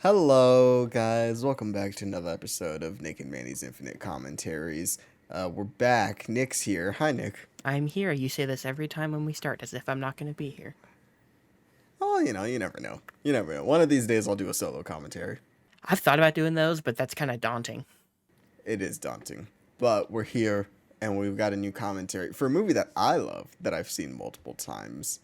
Hello, guys. Welcome back to another episode of Nick and Manny's Infinite Commentaries. We're back. Nick's here. Hi, Nick. I'm here. You say this every time when we start, as if I'm not going to be here. Oh, you never know. You never know. One of these days I'll do a solo commentary. I've thought about doing those, but that's kind of daunting. It is daunting. But we're here, and we've got a new commentary for a movie that I love, that I've seen multiple times.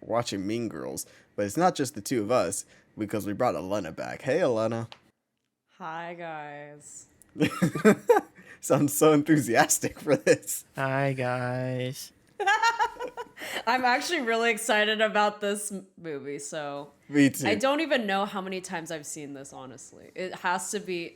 Watching Mean Girls. But it's not just the two of us, because we brought Elena back. Hey, Elena. Hi, guys. Sounds so enthusiastic for this. Hi, guys. I'm actually really excited about this movie, so... Me too. I don't even know how many times I've seen this, honestly. It has to be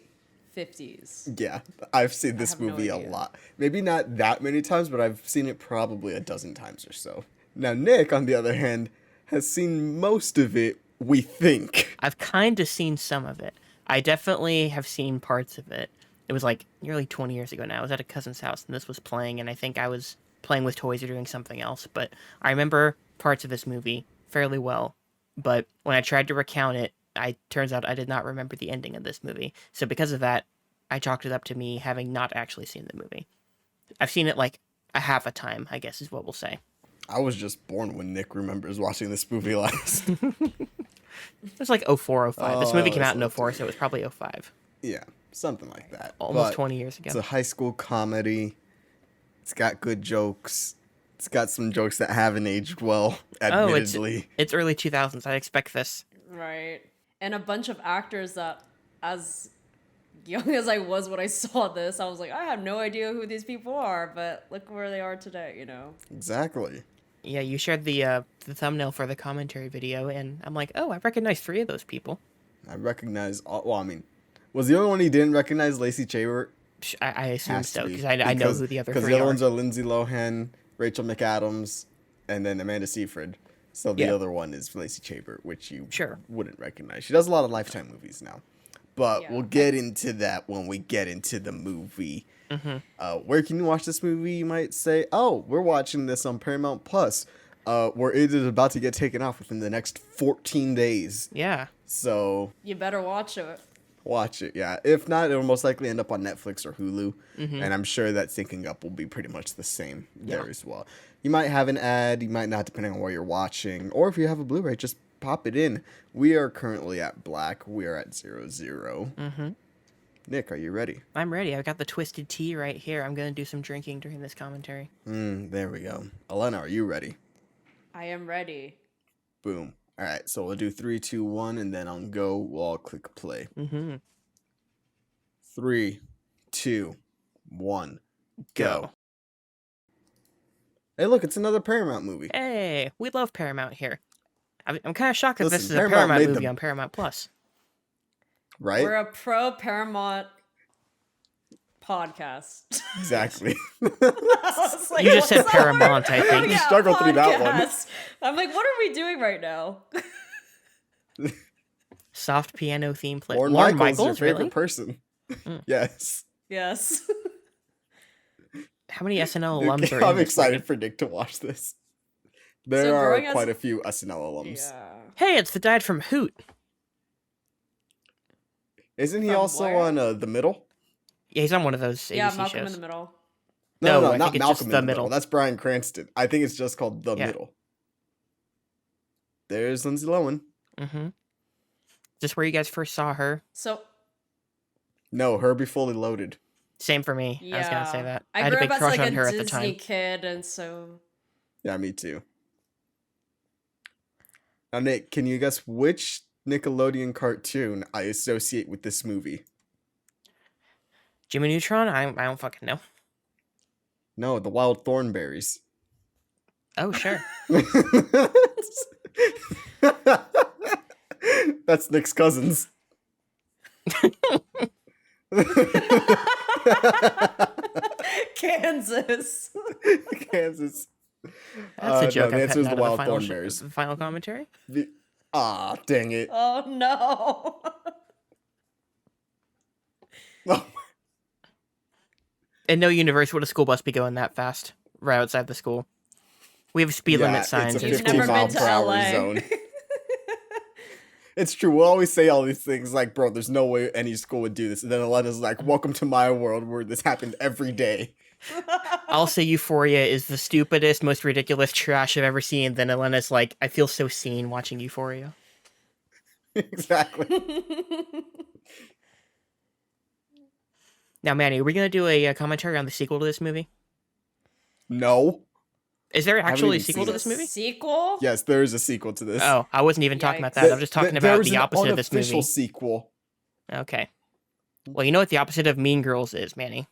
50s. Yeah, I've seen this have no movie a idea. lot. Maybe not that many times, but I've seen it probably a dozen times or so. Now, Nick, on the other hand, has seen most of it, we think. I've kind of seen some of it. I definitely have seen parts of it. It was like nearly 20 years ago now. I was at a cousin's house, and this was playing, and I think I was playing with toys or doing something else. But I remember parts of this movie fairly well. But when I tried to recount it, turns out I did not remember the ending of this movie. So because of that, I chalked it up to me having not actually seen the movie. I've seen it like a half a time, I guess is what we'll say. I was just born when Nick remembers watching this movie last. It was like 04, 05. This movie came out in that's 04, so it was probably 05. Yeah, something like that. Almost But 20 years ago. It's a high school comedy. It's got good jokes. It's got some jokes that haven't aged well, admittedly. It's early 2000s. I expect this. Right. And a bunch of actors that, as young as I was when I saw this, I was like, I have no idea who these people are, but look where they are today, you know? Exactly. Yeah, you shared the thumbnail for the commentary video, and I'm like, oh, I recognize 3 of those people. I recognize all, well, I mean, was the only one he didn't recognize Lacey Chabert? I assume Has to so, be, because I know who the other 3 Because the other are. ones are Lindsay Lohan, Rachel McAdams, and then Amanda Seyfried. So the Yeah. other one is Lacey Chabert, which you Sure. wouldn't recognize. She does a lot of Lifetime movies now. But Yeah. we'll get into that when we get into the movie. Where can you watch this movie, you might say? Oh, we're watching this on Paramount Plus, where it is about to get taken off within the next 14 days. Yeah. So You better watch it. watch it, yeah. If not, it'll most likely end up on Netflix or Hulu. And I'm sure that syncing up will be pretty much the same there as well. You might have an ad, you might not, depending on where you're watching. Or if you have a Blu-ray, just pop it in. We are currently at black. We are at 00. Nick, are you ready? I'm ready. I've got the twisted tea right here. I'm going to do some drinking during this commentary. There we go. Elena, are you ready? I am ready. Boom. All right, so we'll do 3, 2, 1, and then on go, we'll all click play. 3, 2, 1, go. Hey, look, it's another Paramount movie. Hey, we love Paramount here. I'm kind of shocked that this is Listen, a Paramount Paramount made movie them. on Paramount Plus. Right? We're a pro Paramount podcast. Exactly. I was like, You just said what's up? Paramount, I think. Yeah, struggled through that one. podcast. I'm like, what are we doing right now? Soft piano theme play. Lorne Lorne Michaels, your Michaels, favorite really? person. Yes. Yes. How many SNL Dude, alums are in I'm this excited movie? for Nick to watch this. There So are growing as- quite a few SNL alums. Yeah. Hey, it's the dad from Hoot. Isn't he From also where? on The Middle? Yeah, he's on one of those ABC Yeah, Malcolm shows. in the Middle. No, No, I not think it's Malcolm just in The the Middle. Middle. That's Bryan Cranston. I think it's just called The Yeah. Middle. There's Lindsay Lohan. Mm-hmm. Is this where you guys first saw her? So No, Herbie Fully Loaded. Same for me. yeah, I was gonna say that. I I had a grew big up as crush like on a her Disney at the time. kid, and so Yeah, me too. Now, Nick, can you guess which Nickelodeon cartoon I associate with this movie? Jimmy Neutron? I don't fucking know. No, The Wild Thornberries. Oh, sure. That's Nick's cousins. Kansas. Kansas. That's a joke. No, the I've answer is had The out Wild of Thornberries. the final commentary. Dang it. Oh no. Oh, In no universe would a school bus be going that fast right outside the school. We have speed yeah, limit signs. It's a You've 15 never mile been to per hour LA. zone. It's true. We'll always say all these things like, bro, there's no way any school would do this. And then Elena's like, welcome to my world where this happened every day. I'll say Euphoria is the stupidest, most ridiculous trash I've ever seen. Then Elena's like, I feel so seen watching Euphoria. Exactly. Now, Manny, are we going to do a commentary on the sequel to this movie? No. Is there actually a even sequel to seen this movie? Sequel? Yes, there is a sequel to this. Oh, I wasn't even talking about Yikes. that. I'm just talking about the opposite of this There was an movie. unofficial sequel. Okay. Well, you know what the opposite of Mean Girls is, Manny?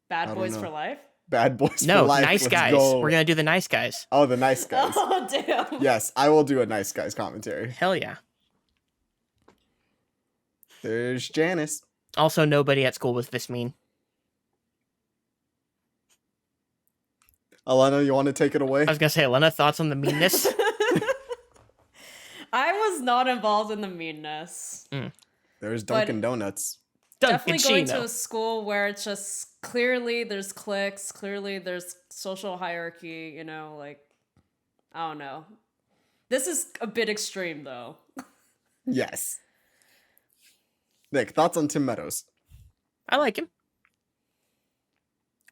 Bad don't Boys know. for Life? Bad Boys No, for Life. Nice Let's Guys. go. We're going to do the Nice Guys. Oh, the Nice Guys. Oh, damn. Yes, I will do a Nice Guys commentary. Hell yeah. There's Janice. Also, nobody at school was this mean. Elena, you want to take it away? I was going to say, Elena, thoughts on the meanness? I was not involved in the meanness. There's Dunkin' Donuts. Definitely going to Dunkin' a school where it's just clearly there's cliques, clearly there's social hierarchy, you know, like, I don't know. This is a bit extreme, though. Yes. Nick, thoughts on Tim Meadows? I like him.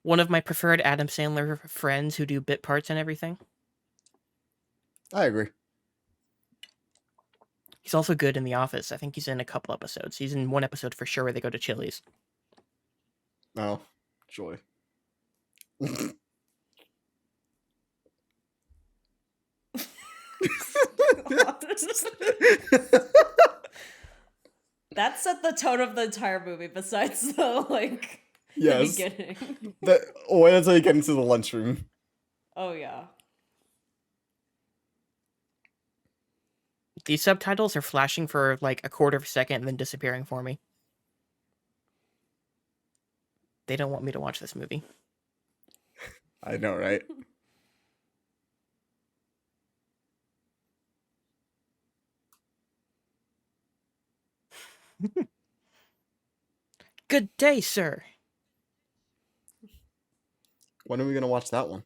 One of my preferred Adam Sandler friends who do bit parts and everything. I agree. He's also good in The Office. I think he's in a couple episodes. He's in one episode for sure where they go to Chili's. Oh, joy. That set the tone of the entire movie, besides the, like, Yes. the beginning. Wait until you get into the lunchroom. Oh, yeah. These subtitles are flashing for like a quarter of a second and then disappearing for me. They don't want me to watch this movie. I know, right? Good day, sir. When are we going to watch that one?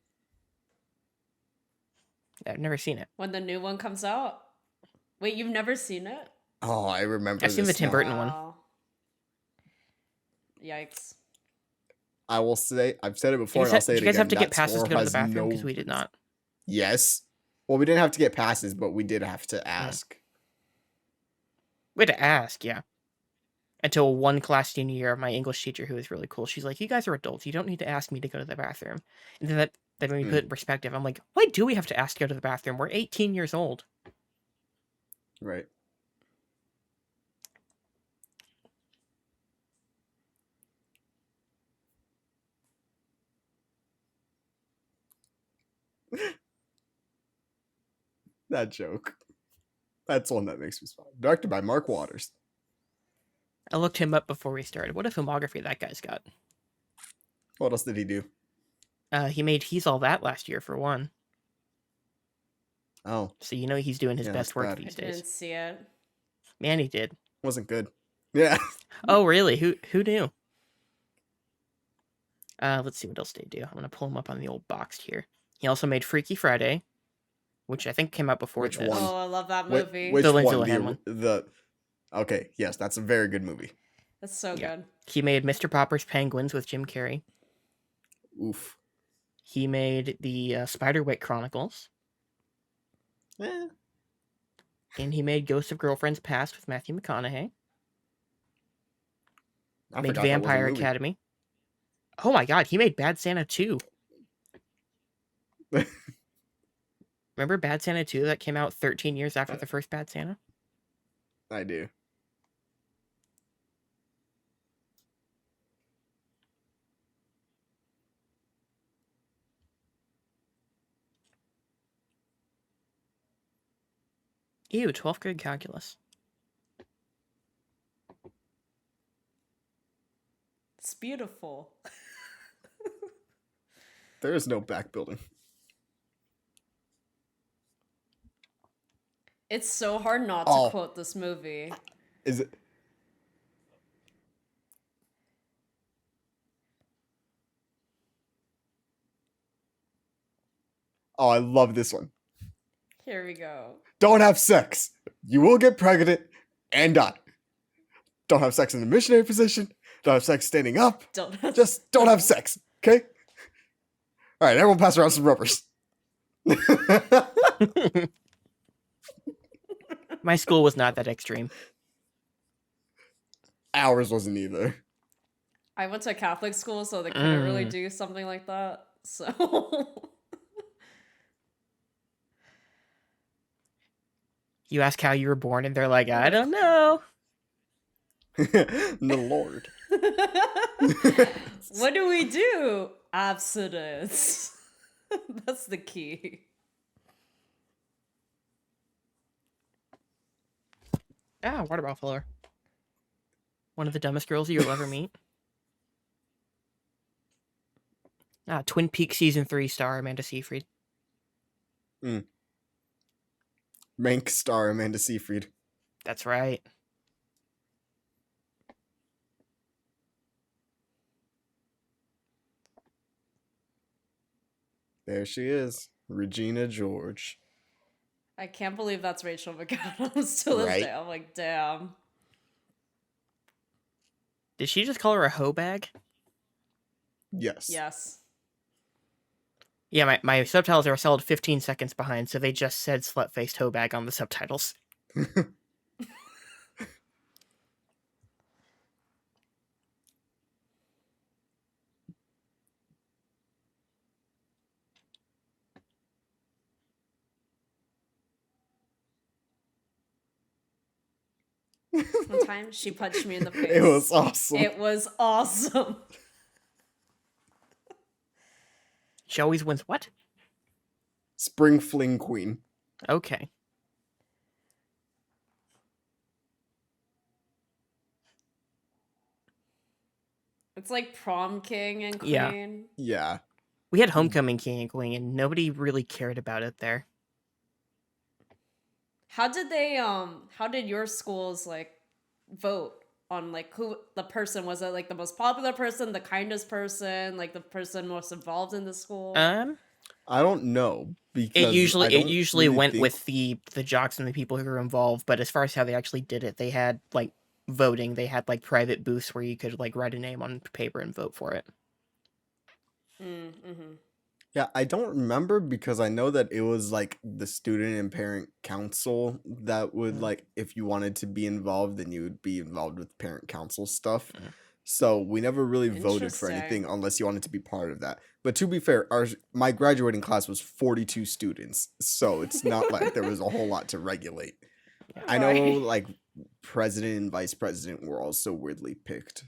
I've never seen it. When the new one comes out? Wait, you've never seen it? Oh, I remember I've seen the this Tim now. Burton one. Wow. Yikes. I will say, I've said it before, Did and I'll say it you guys again. have to get that passes to score go to the has bathroom? no- Because we did not. Yes. Well, we didn't have to get passes, but we did have to ask. We had to ask, yeah. Until one class senior year, my English teacher, who was really cool, she's like, you guys are adults. You don't need to ask me to go to the bathroom. And then that made me put it in perspective. I'm like, why do we have to ask to go to the bathroom? We're 18 years old. Right. That joke. That's one that makes me smile. Directed by Mark Waters. I looked him up before we started. What a filmography that guy's got. What else did he do? He made He's All That last year, for one. Oh, So you know he's doing his Yeah, best that's work bad. I these didn't days. see it. Manny did. wasn't good. Yeah. Oh, really? Who knew? Let's see what else did he do. I'm gonna pull him up on the old box here. He also made Freaky Friday, which I think came out before Which this. one? Oh, I love that Wh- movie. Which The Lindsay one? Lohan one. Okay, yes, that's a very good movie. That's so Yeah. good. He made Mr. Popper's Penguins with Jim Carrey. Oof. He made the Spiderwick Chronicles, Eh. and he made Ghosts of Girlfriends Past with Matthew McConaughey. I Made forgot that was a Vampire movie. Academy. Oh my god, he made Bad Santa 2. Remember Bad Santa 2 that came out 13 years after the first Bad Santa? I do. Ew, 12th grade calculus. It's beautiful. There is no back building. It's so hard not to Oh. quote this movie. Is it? Oh, I love this one. Here we go. Don't have sex. You will get pregnant and die. Don't have sex in the missionary position. Don't have sex standing up. Just don't have sex. Okay? All right, everyone pass around some rubbers. My school was not that extreme. Ours wasn't either. I went to a Catholic school, so they couldn't really do something like that. So You ask how you were born, and they're like, I don't know. The Lord. what do we do? Abstinence. That's the key. Ah, water bottle filler. One of the dumbest girls you'll ever meet. Ah, Twin Peaks Season 3 star Amanda Seyfried. Mank star Amanda Seyfried. That's right. There she is. Regina George. I can't believe that's Rachel McAdams to this day. I'm like, damn. Did she just call her a hoe bag? Yes. Yes. Yeah, my subtitles are settled 15 seconds behind, so they just said slut-faced hoe bag on the subtitles. One time she punched me in the face. It was awesome. It was awesome. She always wins what? Spring Fling Queen. Okay. It's like Prom King and Yeah. Queen. Yeah. We had Homecoming King and Queen, and nobody really cared about it there. How did your schools like vote on like who the person was? It like the most popular person, the kindest person, like the person most involved in the school? I don't know because it usually really went with the jocks and the people who were involved, but as far as how they actually did it, they had like voting. They had like private booths where you could like write a name on paper and vote for it. Mm-hmm. Yeah, I don't remember because I know that it was like the student and parent council that would like if you wanted to be involved, then you would be involved with parent council stuff. So we never really voted for anything unless you wanted to be part of that. But to be fair, my graduating class was 42 students, so it's not like there was a whole lot to regulate. I know like president and vice president were also weirdly picked.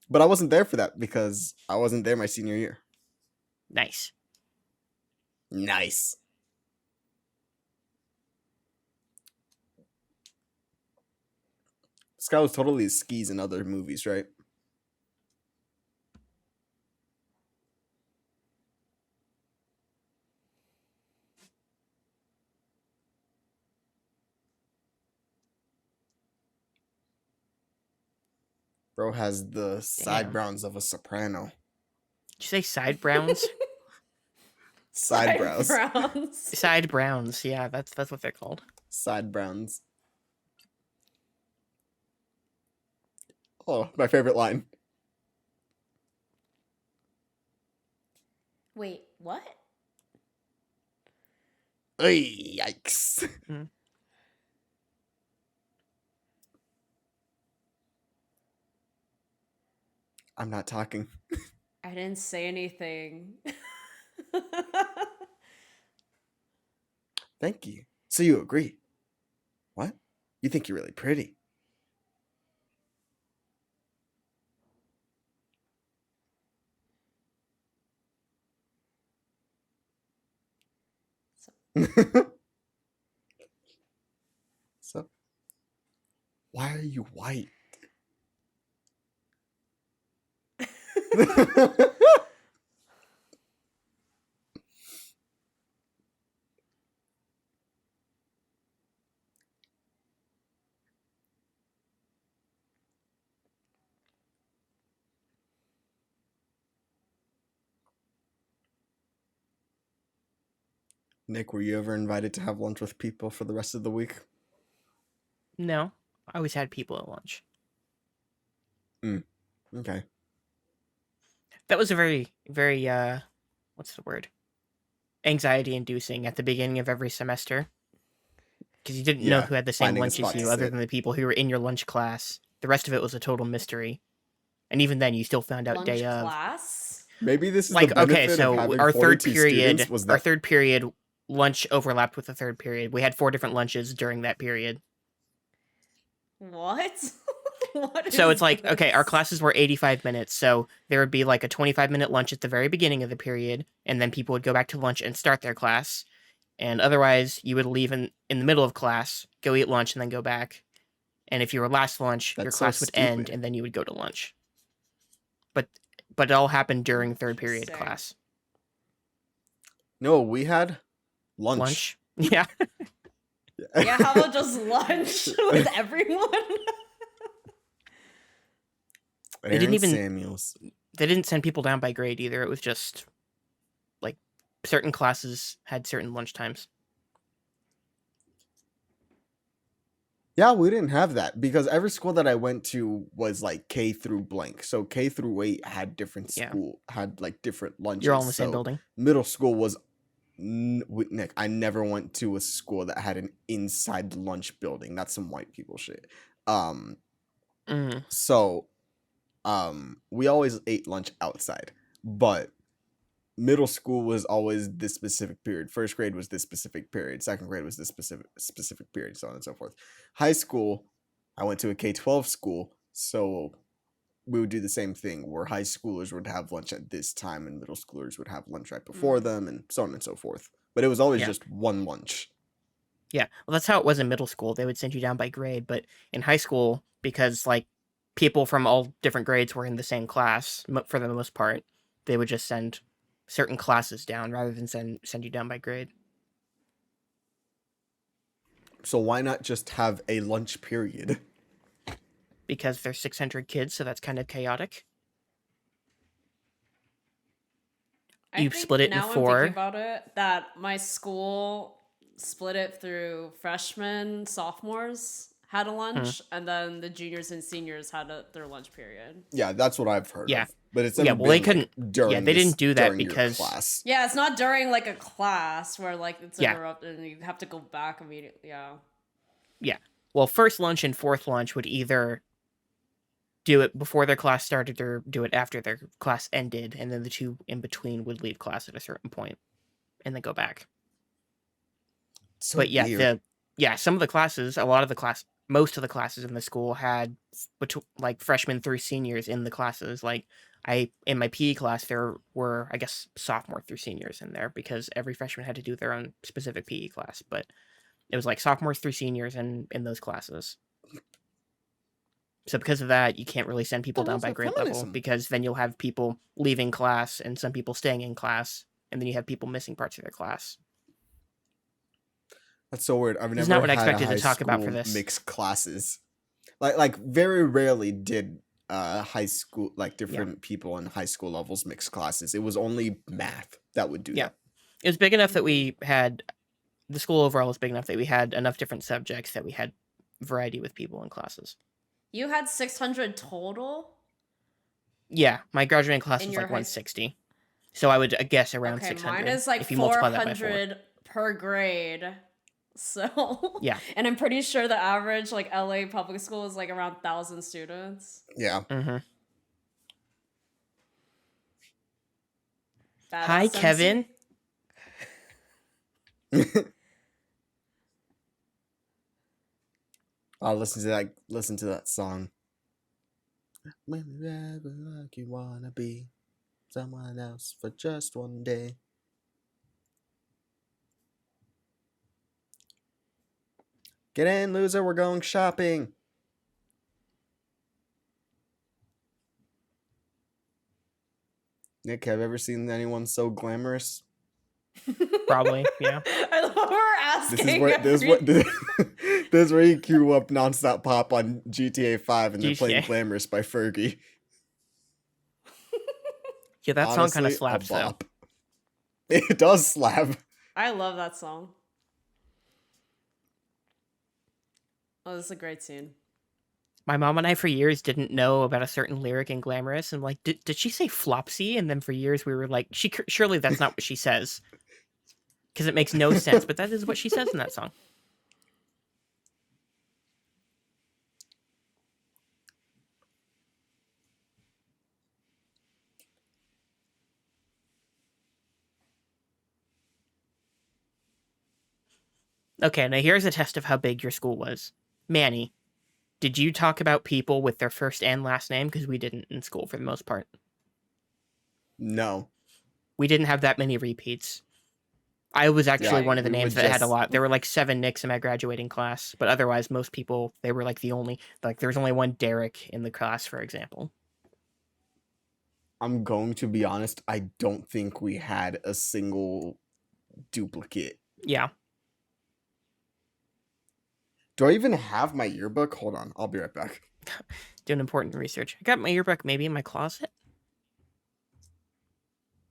But I wasn't there for that because I wasn't there my senior year. Nice. Nice. This guy was totally skis in other movies, right? Bro has the side browns of a soprano. Did you say side browns? Side brows. Side browns. Yeah, that's what they're called. Side browns. Oh, my favorite line. Wait, what? Ay, yikes. I'm not talking. I didn't say anything. Thank you. So you agree? What? You think you're really pretty? So, why are you white? Nick, were you ever invited to have lunch with people for the rest of the week? No, I always had people at lunch. Okay. That was a very, very, what's the word? Anxiety inducing at the beginning of every semester. Because you didn't know Yeah, who had the same finding a lunch as spot to you, other sit. than the people who were in your lunch class. The rest of it was a total mystery. And even then, you still found out Lunch day of. class? Maybe this is the Like, okay, benefit of so having our third 42 students. Was our that third period lunch overlapped with the third period. We had 4 different lunches during that period. What? What So is it's like, okay, our this? classes were 85 minutes, so there would be like a 25-minute lunch at the very beginning of the period, and then people would go back to lunch and start their class. And otherwise, you would leave in the middle of class, go eat lunch, and then go back. And if you were last lunch, your That's so class would end, stupid. and then you would go to lunch. But it all happened during third period Interesting. class. No, we had lunch. Lunch? Yeah. Yeah, how about just lunch with everyone? They didn't Aaron even- Samuels. They didn't send people down by grade either. It was just like certain classes had certain lunch times. Yeah, we didn't have that because every school that I went to was like K through blank. So K through 8 had different Yeah. had like different lunches. You're all in the same So building. Middle school was Nick. I never went to a school that had an inside lunch building. That's some white people shit. Mm. So we always ate lunch outside, but middle school was always this specific period. First grade was this specific period. Second grade was this specific period, so on and so forth. High school, I went to a K-12 school, so we would do the same thing where high schoolers would have lunch at this time and middle schoolers would have lunch right before them, and so on and so forth. But it was always just one lunch. Yeah, well, that's how it was in middle school. They would send you down by grade, but in high school, because like people from all different grades were in the same class for the most part, they would just send certain classes down rather than send you down by grade. So why not just have a lunch period? Because there's 600 kids, so that's kind of chaotic. You split it in now 4. I'm thinking about it, that my school split it through freshmen, sophomores had a lunch, and then the juniors and seniors had their lunch period. Yeah, that's what I've heard Yeah. of. But it's Yeah, never well, they been, like, couldn't- during yeah, they didn't do that during your because- class. Yeah, it's not during like a class where like it's Yeah. interrupted and you have to go back immediately. Yeah. Well, first lunch and fourth lunch would either do it before their class started or do it after their class ended, and then the two in between would leave class at a certain point and then go back. So But yeah, weird. some of the classes, most of the classes in the school had like freshmen through seniors in the classes. Like in my PE class, there were, I guess, sophomore through seniors in there because every freshman had to do their own specific PE class. But it was like sophomores through seniors in those classes. So because of that, you can't really send people The down rules by of grade level feminism. because then you'll have people leaving class and some people staying in class, and then you have people missing parts of their class. That's so weird. I've It's never not what I had a expected to high talk about for school this. mixed classes. Like very rarely did high school, like different people in high school levels mix classes. It was only math that would do Yeah. that. It was big enough that we had the school overall was big enough that we had enough different subjects that we had variety with people in classes. You had 600 total? Yeah, my graduating class In was your like high 160. So I would guess around Okay, 600 mine is like if you multiply that by 4. 400 per grade. So Yeah. And I'm pretty sure the average like LA public school is like around 1,000 students. Yeah. Mm-hmm. Badass Hi, MC. Kevin. I'll listen to that song. When you ever like you wanna be someone else for just one day. Get in, loser, we're going shopping. Nick, have you ever seen anyone so glamorous? Probably, yeah. I love we're asking. This is where you queue up Nonstop Pop on GTA 5 and they're playing GTA. Glamorous by Fergie. Yeah, that song kind of Honestly, a slaps though. bop. It does slap. I love that song. Oh, this is a great scene. My mom and I, for years, didn't know about a certain lyric in Glamorous, and like, did she say flopsy? And then for years, we were like, surely that's not what she says, because it makes no sense. But that is what she says in that song. Okay, now here's a test of how big your school was. Manny, did you talk about people with their first and last name? Because we didn't in school for the most part. No. We didn't have that many repeats. I was actually one of the we names would that had a just- lot. There were like 7 Nicks in my graduating class, but otherwise, most people, they were like the only, like there was only one Derek in the class, for example. I'm going to be honest, I don't think we had a single duplicate. Yeah. Do I even have my yearbook? Hold on, I'll be right back. Doing important research. I got my yearbook maybe in my closet,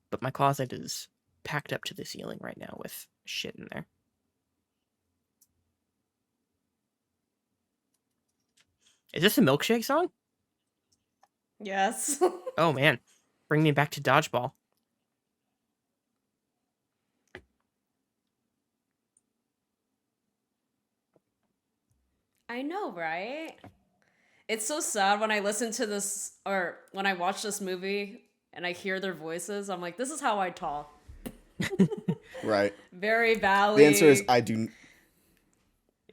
but my closet is packed up to the ceiling right now with shit in there. Is this a milkshake song? Yes. Oh man, bring me back to dodgeball. I know, right? It's so sad when I listen to this or when I watch this movie and I hear their voices. I'm like, this is how I talk. Right. Very Valley. The answer is I do.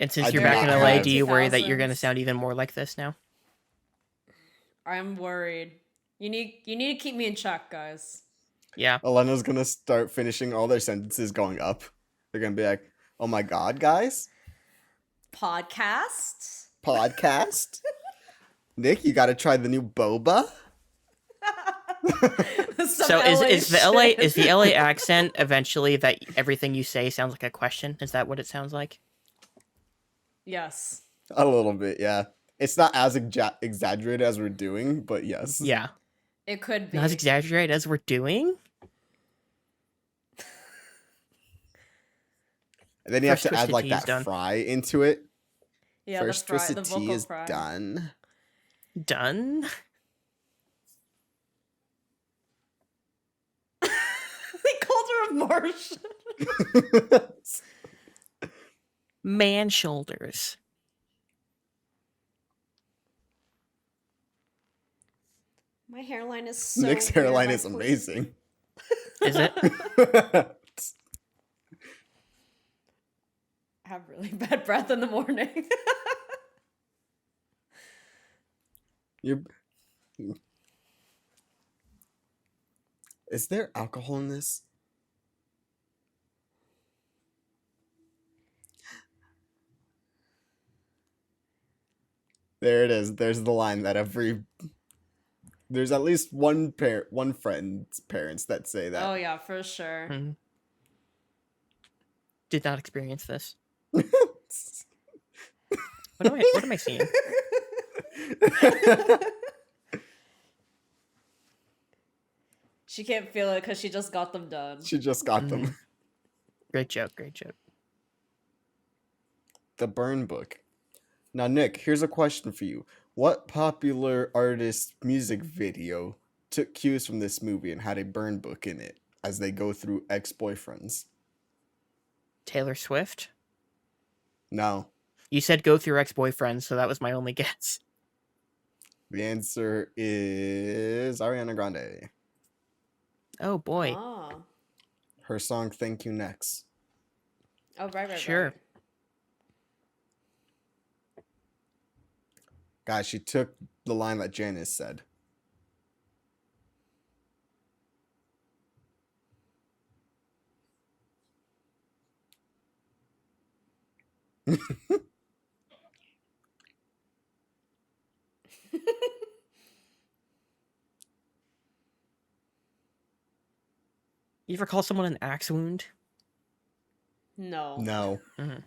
And since I you're do back in not LA, have- do you worry that you're 2000s. going to sound even more like this now? I'm worried. You need to keep me in check, guys. Yeah. Elena's gonna start finishing all their sentences going up. They're gonna be like, "Oh my god, guys, Podcast. podcast." Nick, you gotta try the new boba. So is the LA accent eventually that everything you say sounds like a question? Is that what it sounds like? Yes. A little bit, yeah. It's not as exaggerated as we're doing, but yes. Yeah. It could be. Not as exaggerated as we're doing? And then you have First to add Twisted like Tea that is done. fry into it. Yeah, First the fry, Twisted the Tea vocal is fry. done. Done? They called her a Martian. Man shoulders. My hairline is so Nick's weird, hairline my is twist- amazing. Is it? I have really bad breath in the morning. You're... Is there alcohol in this? There it is. There's the line that there's at least one friend's parents that say that. Oh yeah, for sure. Mhm. Did not experience this. What am I seeing? She can't feel it because she just got them done. She just got them. Great joke, great joke. The Burn Book. Now, Nick, here's a question for you. What popular artist music video took cues from this movie and had a burn book in it as they go through ex-boyfriends? Taylor Swift? No. You said go through ex-boyfriends, so that was my only guess. The answer is Ariana Grande. Oh boy. Ah. Her song Thank You Next. Oh, right. Sure. Right. Guys, she took the line that Janice said. You ever call someone an axe wound? No. No. Mm-hmm.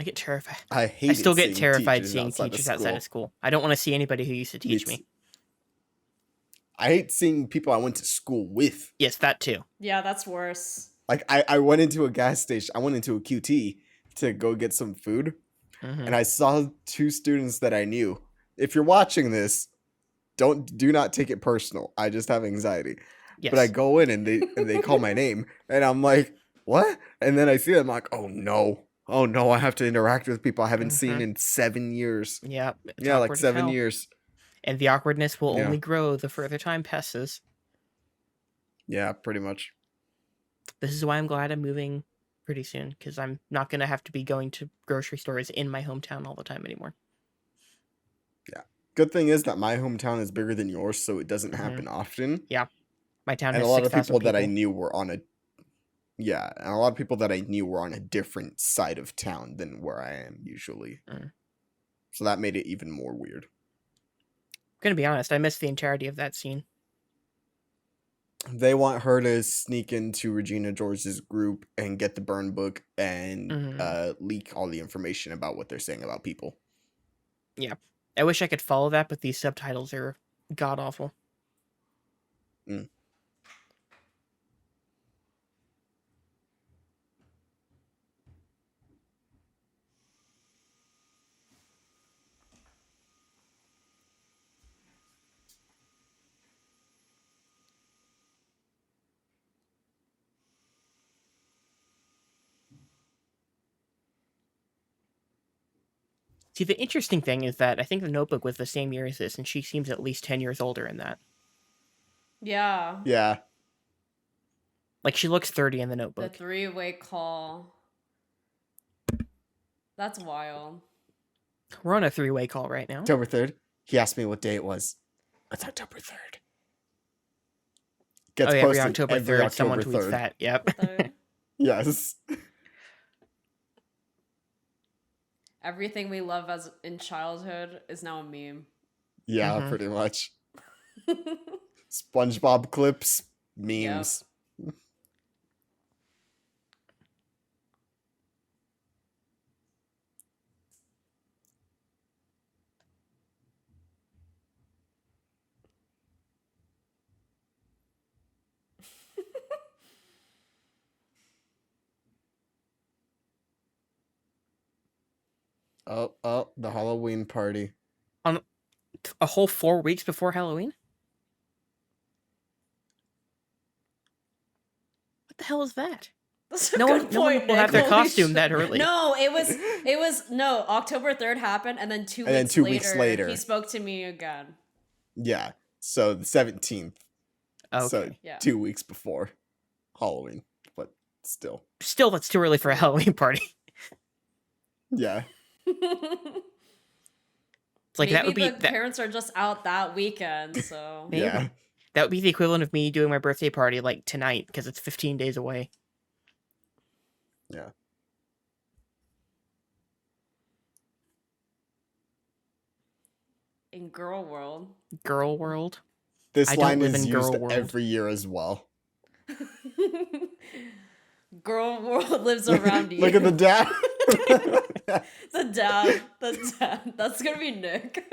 get terrified. I I hated still get seeing terrified teachers seeing outside of teachers outside of school. school. I don't want to see anybody who used to teach me. I hate seeing people I went to school with. Yes, that too. Yeah, that's worse. Like I went into a gas station. I went into a QT to go get some food, and I saw two students that I knew. If you're watching this, do not take it personal. I just have anxiety. Yes. But I go in and they call my name, and I'm like, what? And then I see them, I'm like, oh no, I have to interact with people I haven't seen in 7 years. Yeah, it's Yeah, like awkward as 7 hell. years. And the awkwardness will Yeah. only grow the further time passes. Yeah, pretty much. This is why I'm glad I'm moving pretty soon, because I'm not going to have to be going to grocery stores in my hometown all the time anymore. Yeah. Good thing is that my hometown is bigger than yours, so it doesn't happen often. Yeah. My town And has a lot of 6,000 people that I knew were on a and a lot of people that I knew were on a different side of town than where I am usually. So that made it even more weird. I'm going to be honest, I missed the entirety of that scene. They want her to sneak into Regina George's group and get the burn book and leak all the information about what they're saying about people. Yeah. I wish I could follow that, but these subtitles are god-awful. See, the interesting thing is that I think the Notebook was the same year as this, and she seems at least 10 years older in that. Yeah. Yeah. Like, she looks 30 in the The Notebook. 3-way call. That's wild. We're on a 3-way call right now. October 3rd. He asked me what day it was. It's October 3rd. Gets every posted October 3rd, someone tweets that. Yep. Yes. Everything we love as in childhood is now a meme. Yeah, pretty much. SpongeBob clips, memes. Yep. Oh, the Halloween party. On a whole 4 weeks before Halloween? What the hell is that? That's a No good one point, will have Nick. their Holy costume shit. that early. No, it was no, October 3rd happened and then 2 And then weeks 2 later, weeks later. he spoke to me again. Yeah. So the 17th. Okay. So Yeah. 2 weeks before Halloween. But still. Still, that's too early for a Halloween party. Yeah. It's like Maybe that would be the parents are just out that weekend, so Maybe. Yeah. That would be the equivalent of me doing my birthday party like tonight because it's 15 days away. Yeah. in girl world. Girl world. This I don't line live is in girl used world. every year as well. Girl world lives around you. Look at the dad. The dad. That's gonna be Nick.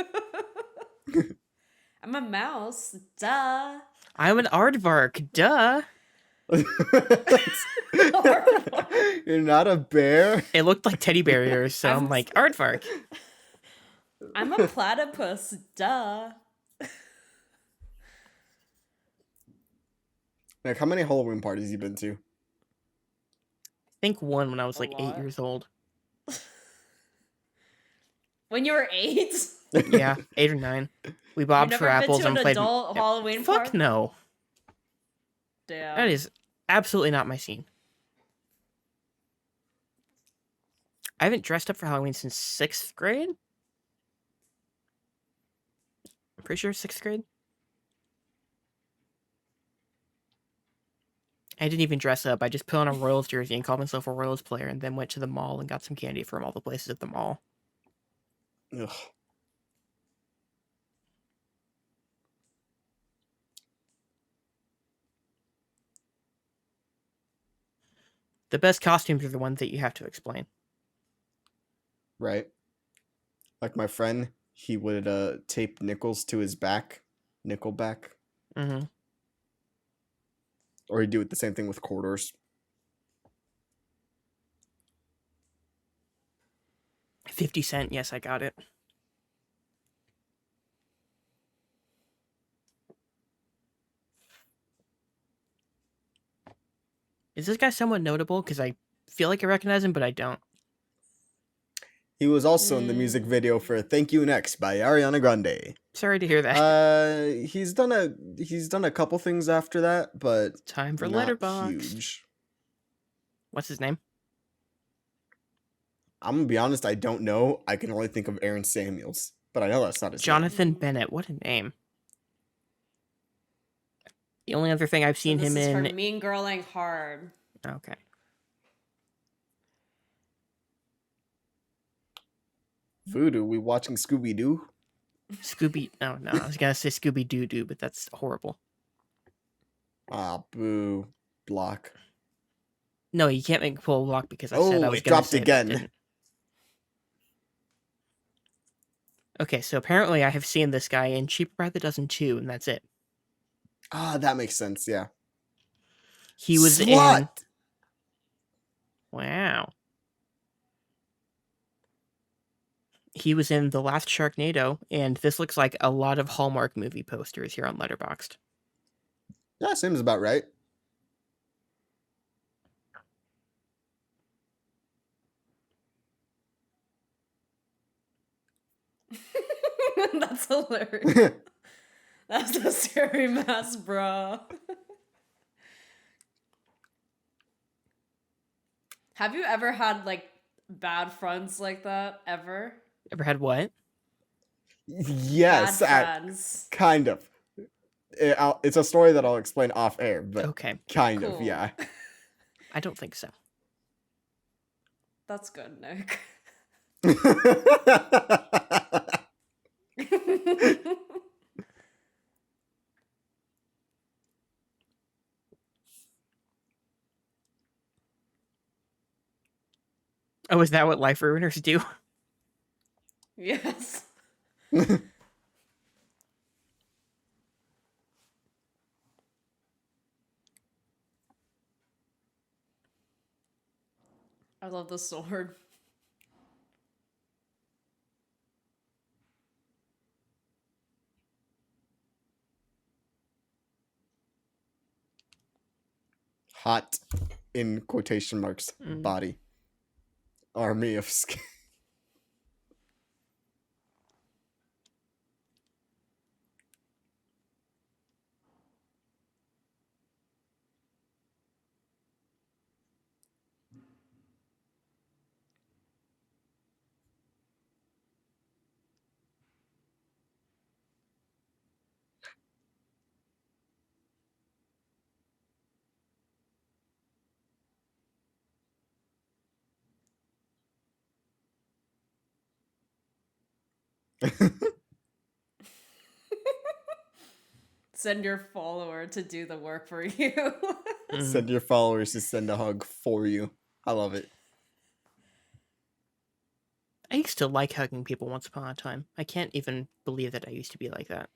I'm a mouse. Duh. I'm an aardvark. Duh. You're not a bear. It looked like teddy bear ears, so I'm like, aardvark. I'm a platypus. Duh. Nick, how many Halloween parties you been to? I think one when I was A like 8 lot. years old. When you were 8? Yeah, 8 or 9. We bobbed You for never been apples to and an played. adult Halloween Fuck party? no. Damn. That is absolutely not my scene. I haven't dressed up for Halloween since 6th grade. I'm pretty sure 6th grade. I didn't even dress up. I just put on a Royals jersey and called myself a Royals player and then went to the mall and got some candy from all the places at the mall. Ugh. The best costumes are the ones that you have to explain. right? Like my friend, he would tape nickels to his back, nickel back, Mm-hmm. or he'd do it the same thing with quarters. 50 Cent. Yes, I got it. Is this guy somewhat notable? Because I feel like I recognize him, but I don't. He was also in the music video for "Thank You Next" by Ariana Grande. Sorry to hear that. He's done a couple things after that, but Time for not Letterboxd. huge. What's his name? I'm gonna be honest, I don't know. I can only think of Aaron Samuels, but I know that's not his Jonathan Bennett. What a name. The only other thing I've seen this him is in. For Mean Girling Hard. Okay. Voodoo. We watching Scooby Doo? Scooby. Oh, no. I was going to say Scooby Doo Doo, but that's horrible. Ah, boo. Block. No, you can't make pull a block because I said I was it going to dropped say again. It didn't. Okay, so apparently I have seen this guy in Cheaper by the Dozen 2, and that's it. Ah, that makes sense, yeah. He was Slut! in. Wow. He was in The Last Sharknado, and this looks like a lot of Hallmark movie posters here on Letterboxd. Yeah, seems about right. That's hilarious. That's a scary mess, bro. Have you ever had like bad friends like that? Ever? Ever had what? Yes, Bad friends. kind of. It's a story that I'll explain off air, but Okay. kind of, Cool. yeah. I don't think so. That's good, Nick. Oh, is that what life ruiners do? Yes. I love the sword. Hot, in quotation marks, body. Army of skin. Send your follower to do the work for you. Send your followers to send a hug for you. I love it. I used to like hugging people once upon a time. I can't even believe that I used to be like that.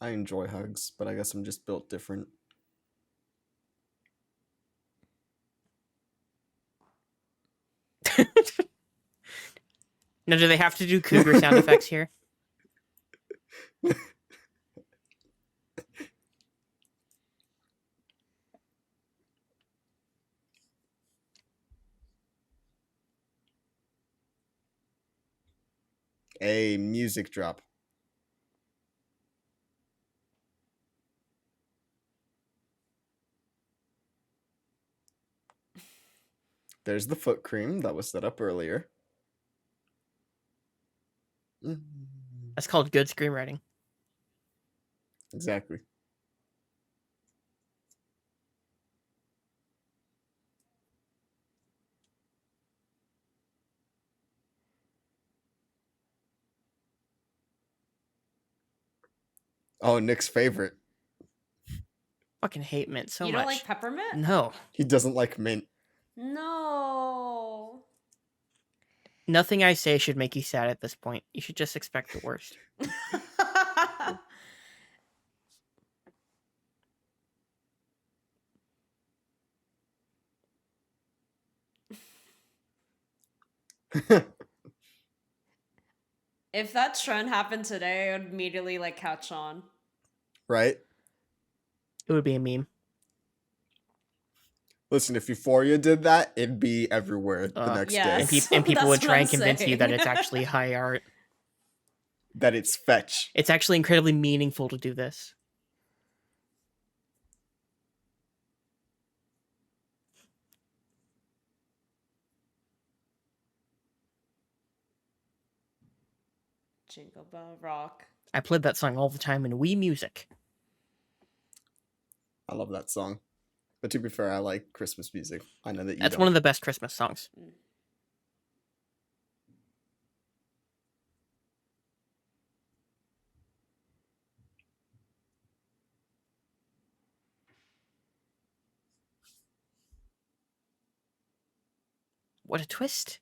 I enjoy hugs, but I guess I'm just built different. Now, do they have to do cougar sound effects here? A music drop. There's the foot cream that was set up earlier. That's called good screenwriting. Exactly. Oh, Nick's favorite. Fucking hate mint so You much. don't like peppermint? No. He doesn't like mint. No. Nothing I say should make you sad at this point. You should just expect the worst. If that trend happened today, it would immediately like catch on. Right? It would be a meme. Listen, if Euphoria did that, it'd be everywhere the next yes. day. And people would That's what try I'm and convince you saying. that it's actually high art. That it's fetch. It's actually incredibly meaningful to do this. Jingle Bell Rock. I played that song all the time in Wii Music. I love that song. But to be fair, I like Christmas music. I know that you That's don't. one of the best Christmas songs. What a twist.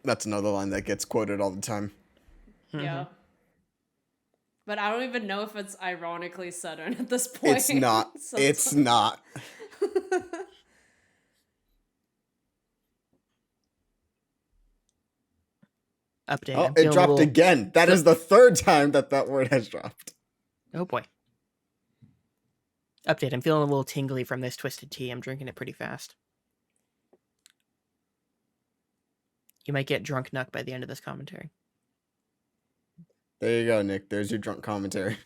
That's another line that gets quoted all the time. Yeah. But I don't even know if it's ironically said at this point. It's not. It's not. Update. Oh, it dropped again. That is the third time that word has dropped. Oh boy. Update. I'm feeling a little tingly from this twisted tea. I'm drinking it pretty fast. You might get drunk Nuck by the end of this commentary. There you go, Nick. There's your drunk commentary.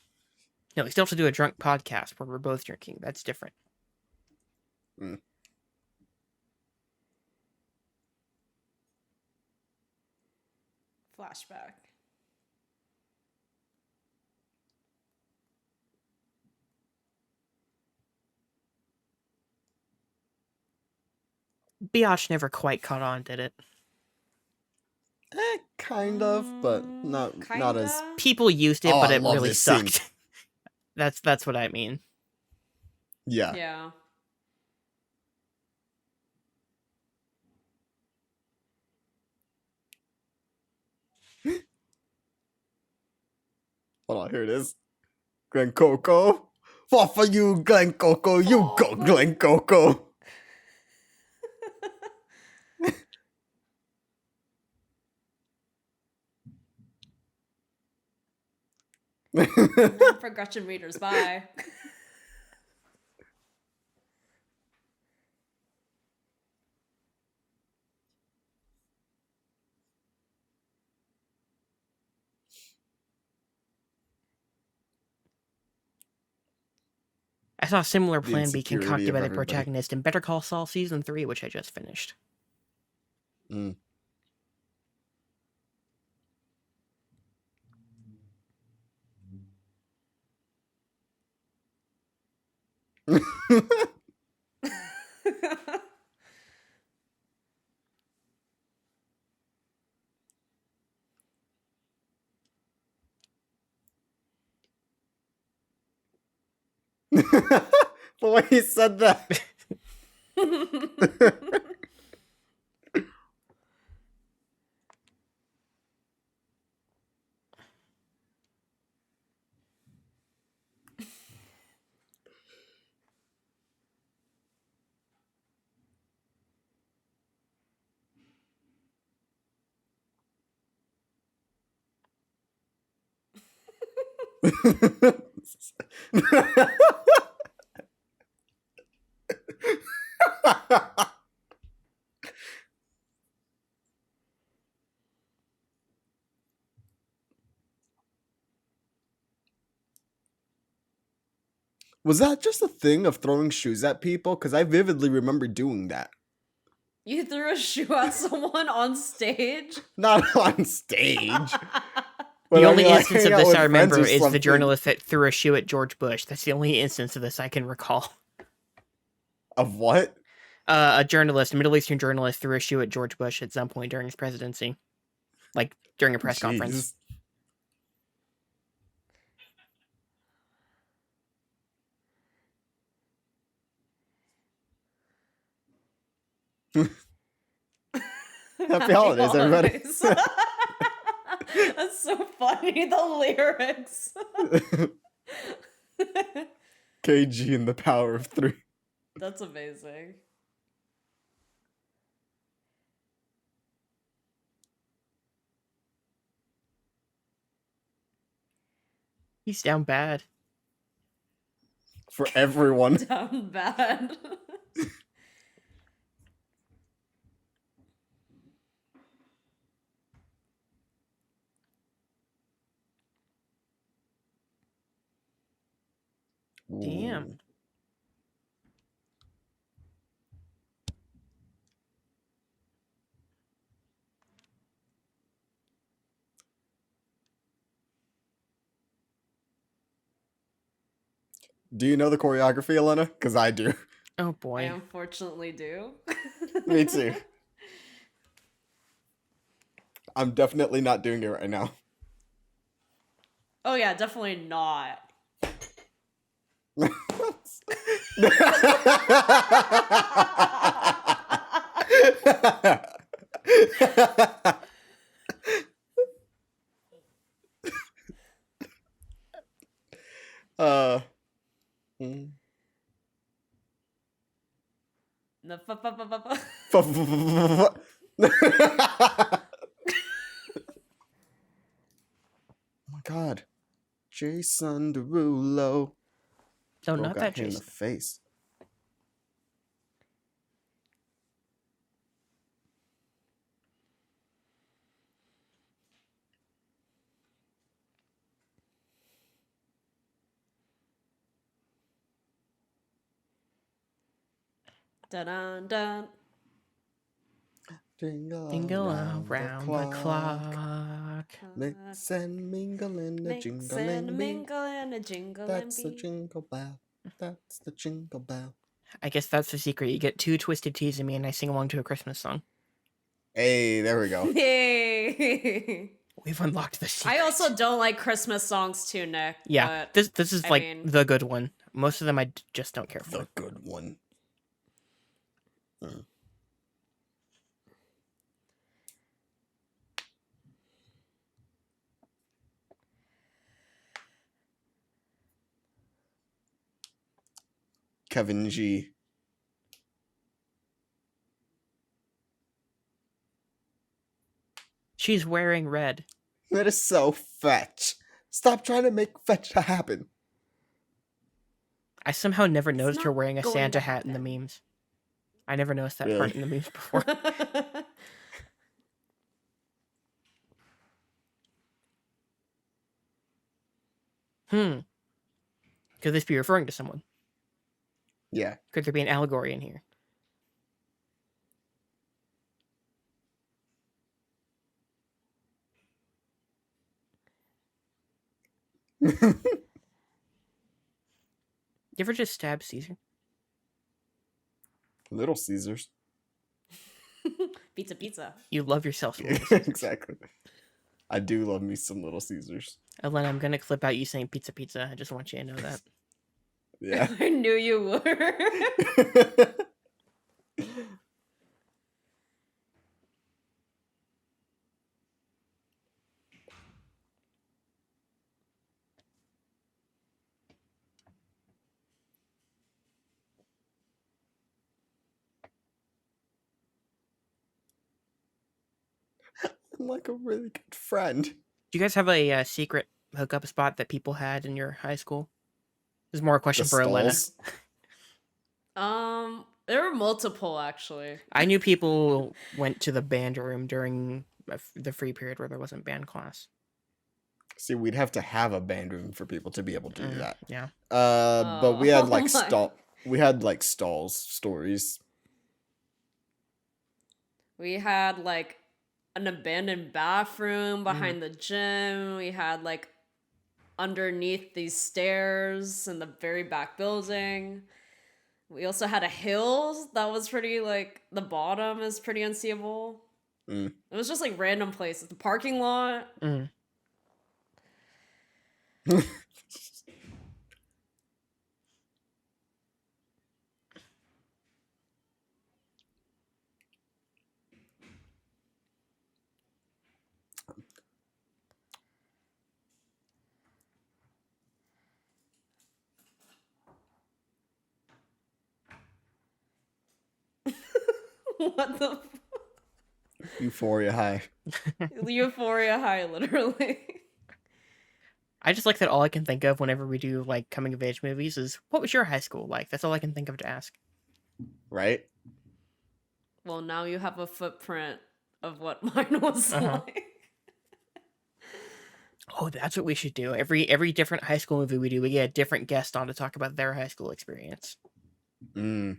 No, we still have to do a drunk podcast where we're both drinking. That's different. Flashback. Biatch never quite caught on, did it? Kind of, but not as... People used it, Oh, but I it love really this scene. sucked. That's what I mean. Yeah. Yeah. Hold on, here it is. Glen Coco. Fall for you, Glen Coco. You go, Glen Coco. For Gretchen readers, bye. I saw a similar The plan be insecurity concocted by of the everybody. protagonist in Better Call Saul Season 3, which I just finished. Mm. The way he said that. Was that just a thing of throwing shoes at people? Because I vividly remember doing that. You threw a shoe at someone on stage? Not on stage. The only instance of hang out this with I remember friends or is the something. journalist that threw a shoe at George Bush. That's the only instance of this I can recall. Of what? A journalist, a Middle Eastern journalist, threw a shoe at George Bush at some point during his presidency, like during a press conference. Happy holidays, everybody. That's so funny, the lyrics. KG and the power of 3. That's amazing. He's down bad. For everyone. Down bad. Damn. Ooh. Do you know the choreography, Elena? Because I do. Oh I boy. unfortunately do. Me too. I'm definitely not doing it right now. Oh yeah, definitely not. mm. The Oh my god. Jason Derulo. No, Bro not got that hit in the Jason. face. dun dun. Jingle Jingle around around the the clock. clock. Mix and mingle in the Mix jingle and and mingle and a jingle That's and the bee. jingle bell. That's the jingle bell. I guess that's the secret. You get 2 twisted teas in me, and I sing along to a Christmas song. Hey, there we go. Yay! We've unlocked the secret. I also don't like Christmas songs too, Nick. Yeah, but this is I like mean- the good one. Most of them I just don't care for. The good one. Kevin G. She's wearing red. That is so fetch. Stop trying to make fetch happen. I somehow never It's noticed her not wearing a going Santa to hat in the happen. memes. I never noticed that Really? part in the memes before. Could this be referring to someone? Yeah. Could there be an allegory in here? You ever just stab Caesar? Little Caesars. Pizza. You love yourself some Little Caesars. Exactly. I do love me some Little Caesars. Elena, I'm gonna clip out you saying pizza. I just want you to know that. Yeah. I knew you were. I'm like a really good friend. Do you guys have a secret hookup spot that people had in your high school? This is more a question The for Elena. stalls. There were multiple actually. I knew people went to the band room during the free period where there wasn't band class. See, we'd have to have a band room for people to be able to do that. Yeah. But we had like my. We had like stalls stories. We had like an abandoned bathroom behind the gym. We had like underneath these stairs in the very back building. We also had a hill that was pretty like the bottom is pretty unseeable. Mm. It was just like random places. The parking lot. Mm. What the Euphoria High. Euphoria High, literally. I just like that all I can think of whenever we do like coming of age movies is what was your high school like? That's all I can think of to ask. Right? Well, now you have a footprint of what mine was like. Oh, that's what we should do. Every different high school movie we do, we get a different guest on to talk about their high school experience. Mm.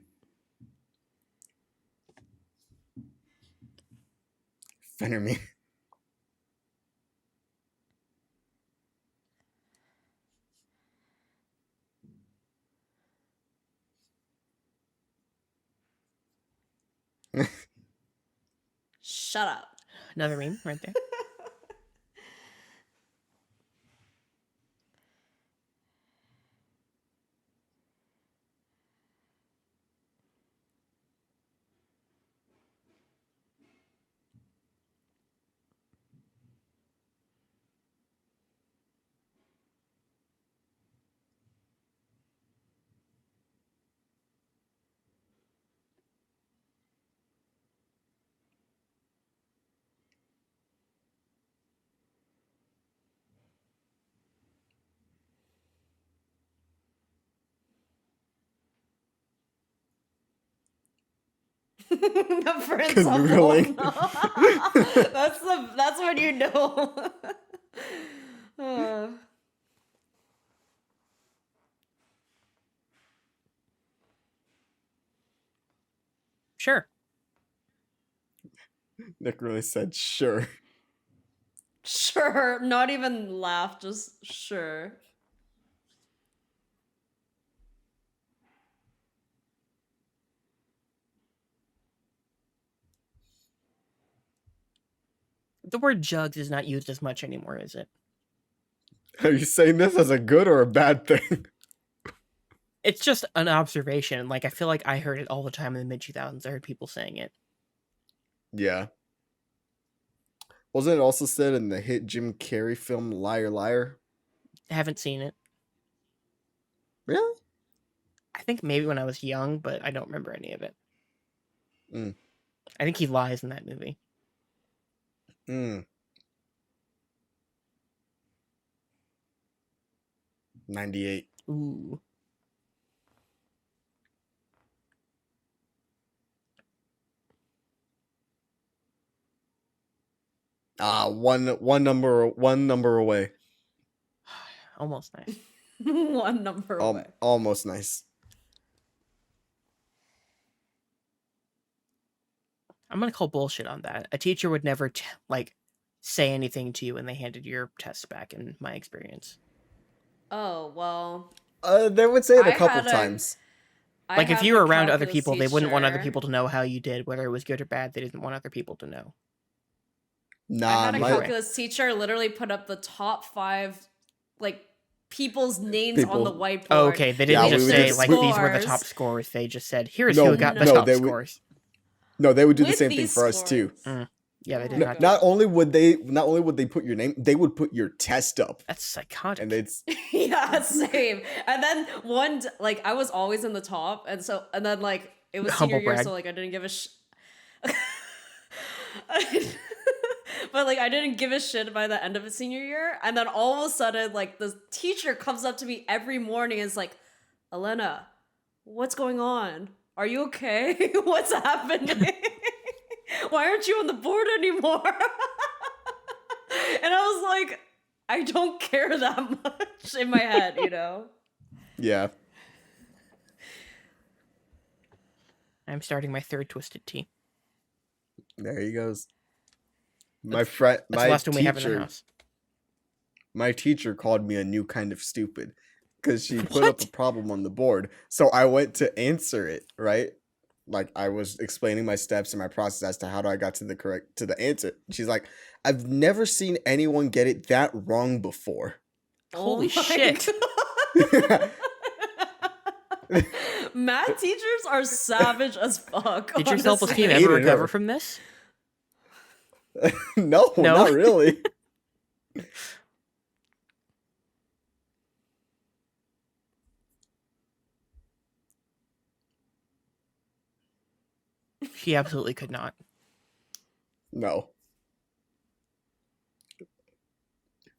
Fenner me. Shut up. Another meme right there. The Prince of Canoodling. That's when you know. Sure. Nick really said sure. Sure, not even laugh, just sure. The word jugs is not used as much anymore, is it? Are you saying this as a good or a bad thing? It's just an observation. Like I feel like I heard it all the time in the mid 2000s. I heard people saying it. Yeah. Wasn't it also said in the hit Jim Carrey film Liar Liar? I haven't seen it. Really? I think maybe when I was young, but I don't remember any of it. Mm. I think he lies in that movie. Mm. 98. Ooh. One number away. Almost nice. One number away. Almost nice. I'm gonna call bullshit on that. A teacher would never say anything to you when they handed your tests back. In my experience, Oh well. They would say it a I couple had a- times. I like if had you a were around other calculus people, they wouldn't want other teacher- people to know how you did, whether it was good or bad. They didn't want other people to know. I Nah, had a my calculus teacher literally put up the top 5 like people's names on the People- whiteboard. Oh, okay, they didn't Yeah, just we would say just- like these were the top Scores. scores. They just said, "Here's No, who got the no, top they would- scores." No, they would do the With same thing these for us too. scores. Yeah, they Oh did my not. God. Not only would they put your name, they would put your test up, That's psychotic. and they'd Yeah, same. And then I was always in the top, and then like it was Humble senior year, brag. so like I didn't give a but like I didn't give a shit by the end of the senior year, and then all of a sudden like the teacher comes up to me every morning and is like, "Elena, what's going on? Are you okay? What's happening? Why aren't you on the board anymore?" And I was like, I don't care that much in my head, you know? yeah. I'm starting my third Twisted Tea. There he goes. My friend, That's the last one we have in the teacher, house. my teacher called me a new kind of stupid, because she put up a problem on the board. So I went to answer it, right? Like I was explaining my steps and my process as to how I got to the answer. She's like, I've never seen anyone get it that wrong before. Holy my shit. God. Math teachers are savage as fuck. Did your honestly. self-esteem Hated ever recover her. from this? No, not really. She absolutely could not. No.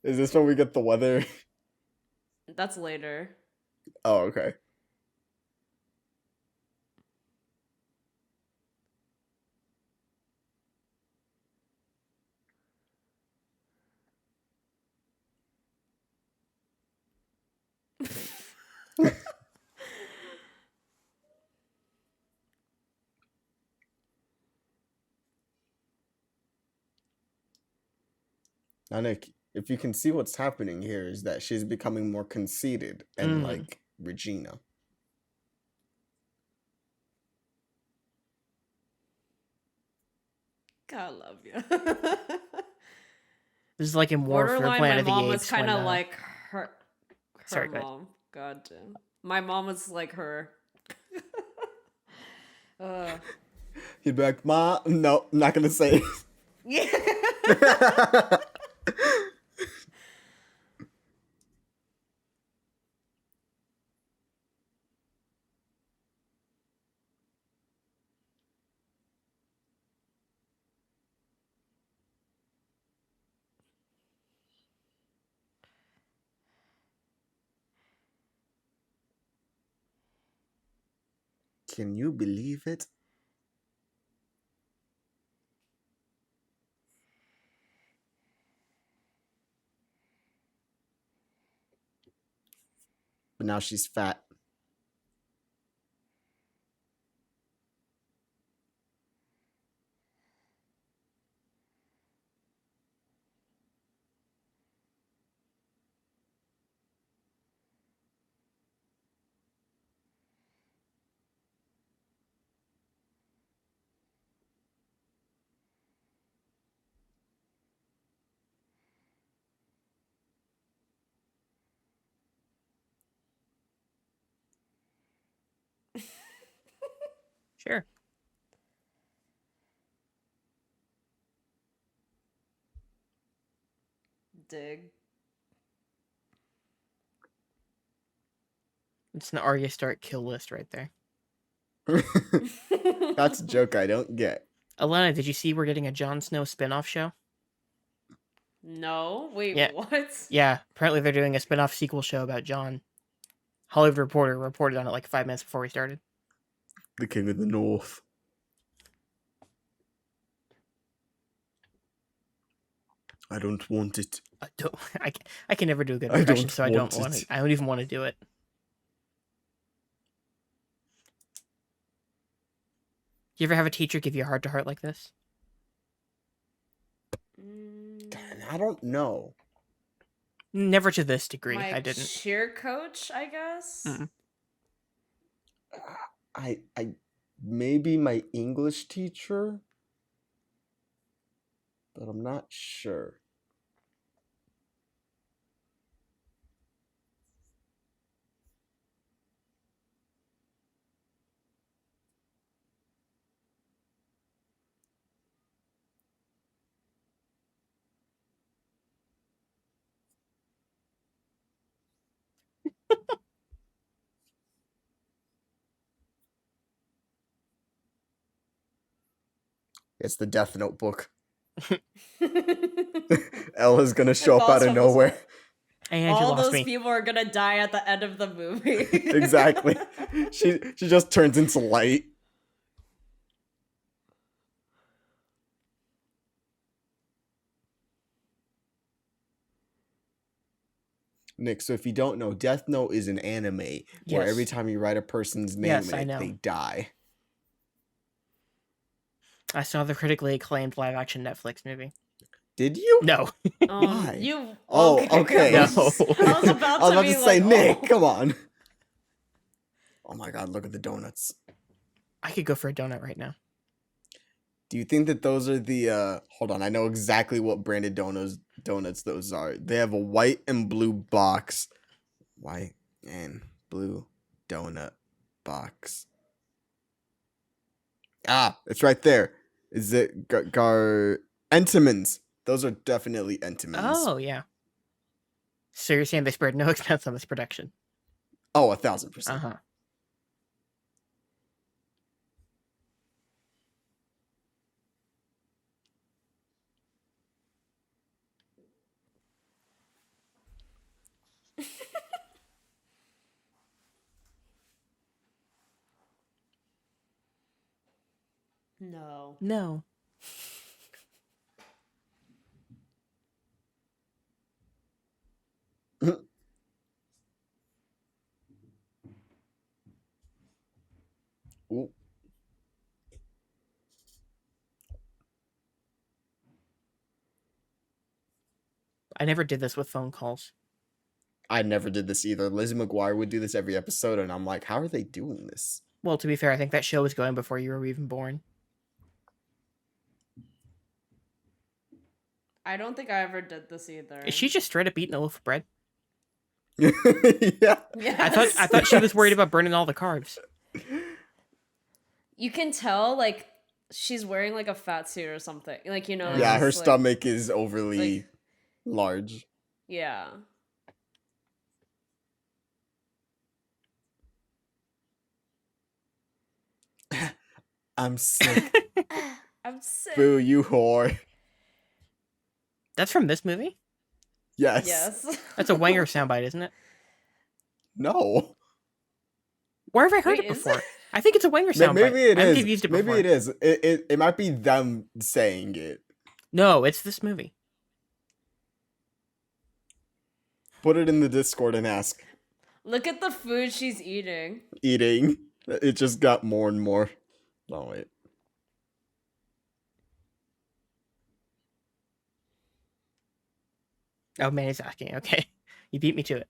Is this when we get the weather? That's later. Oh, okay. Now, Nick, if you can see what's happening here is that she's becoming more conceited and like Regina. God love you. This is like in War for Borderline, Planet my of the mom was Apes. kind of when, like her Sorry, go ahead. mom. God damn. My mom was like her. He'd be like, Ma, no, I'm not gonna say it. Yeah. Can you believe it? But now she's fat. Sure. Dig. It's an Arya Stark kill list right there. That's a joke I don't get. Elena, did you see we're getting a Jon Snow spin-off show? No. Wait, Yeah. what? Yeah, apparently they're doing a spin-off sequel show about Jon. Hollywood Reporter reported on it like 5 minutes before we started. The King of the North. I don't want it. I can never do a good I impression, don't so I don't want want it. to. I don't even want to do it. Do you ever have a teacher give you a heart-to-heart like this? I don't know. Never to this degree. My I didn't. cheer coach, I guess. Mm-mm. I maybe my English teacher, but I'm not sure. It's the Death Note book. Ella's gonna show up out of nowhere. And you All lost those me. people are gonna die at the end of the movie. Exactly. She just turns into light. Nick, so if you don't know, Death Note is an anime where Yes. every time you write a person's name Yes, in I it, know. they die. I saw the critically acclaimed live-action Netflix movie. Did you? No. Why? You. Oh, okay. No. I was about I was to about be to like, say, Nick, oh. come on. Oh my god, look at the donuts. I could go for a donut right now. Do you think that those are the hold on, I know exactly what branded donuts those are. They have a white and blue box. White and blue donut box. Ah, it's right there. Is it Entenmann's? Those are definitely Entenmann's. Oh, yeah. So you're saying they spared no expense on this production? Oh, 1,000%. Uh-huh. No. No. Ooh. I never did this with phone calls. I never did this either. Lizzie McGuire would do this every episode, and I'm like, how are they doing this? Well, to be fair, I think that show was going before you were even born. I don't think I ever did this either. Is she just straight up eating a loaf of bread? Yeah. Yes. I thought she was worried about burning all the carbs. You can tell, like, she's wearing, like, a fat suit or something. Like, you know. Yeah, it's her like- stomach is overly like- large. Yeah. I'm sick. I'm sick. Boo, you whore. That's from this movie? Yes. Yes. That's a Wanger soundbite, isn't it? No. Where have I heard Wait, it is before? it? I think it's a Wanger soundbite. Maybe it I think is. they've used it Maybe before. it is. It might be them saying it. No, it's this movie. Put it in the Discord and ask. Look at the food she's eating. Eating. It just got more and more. Oh, wait. Oh, Manny's asking. Okay. You beat me to it.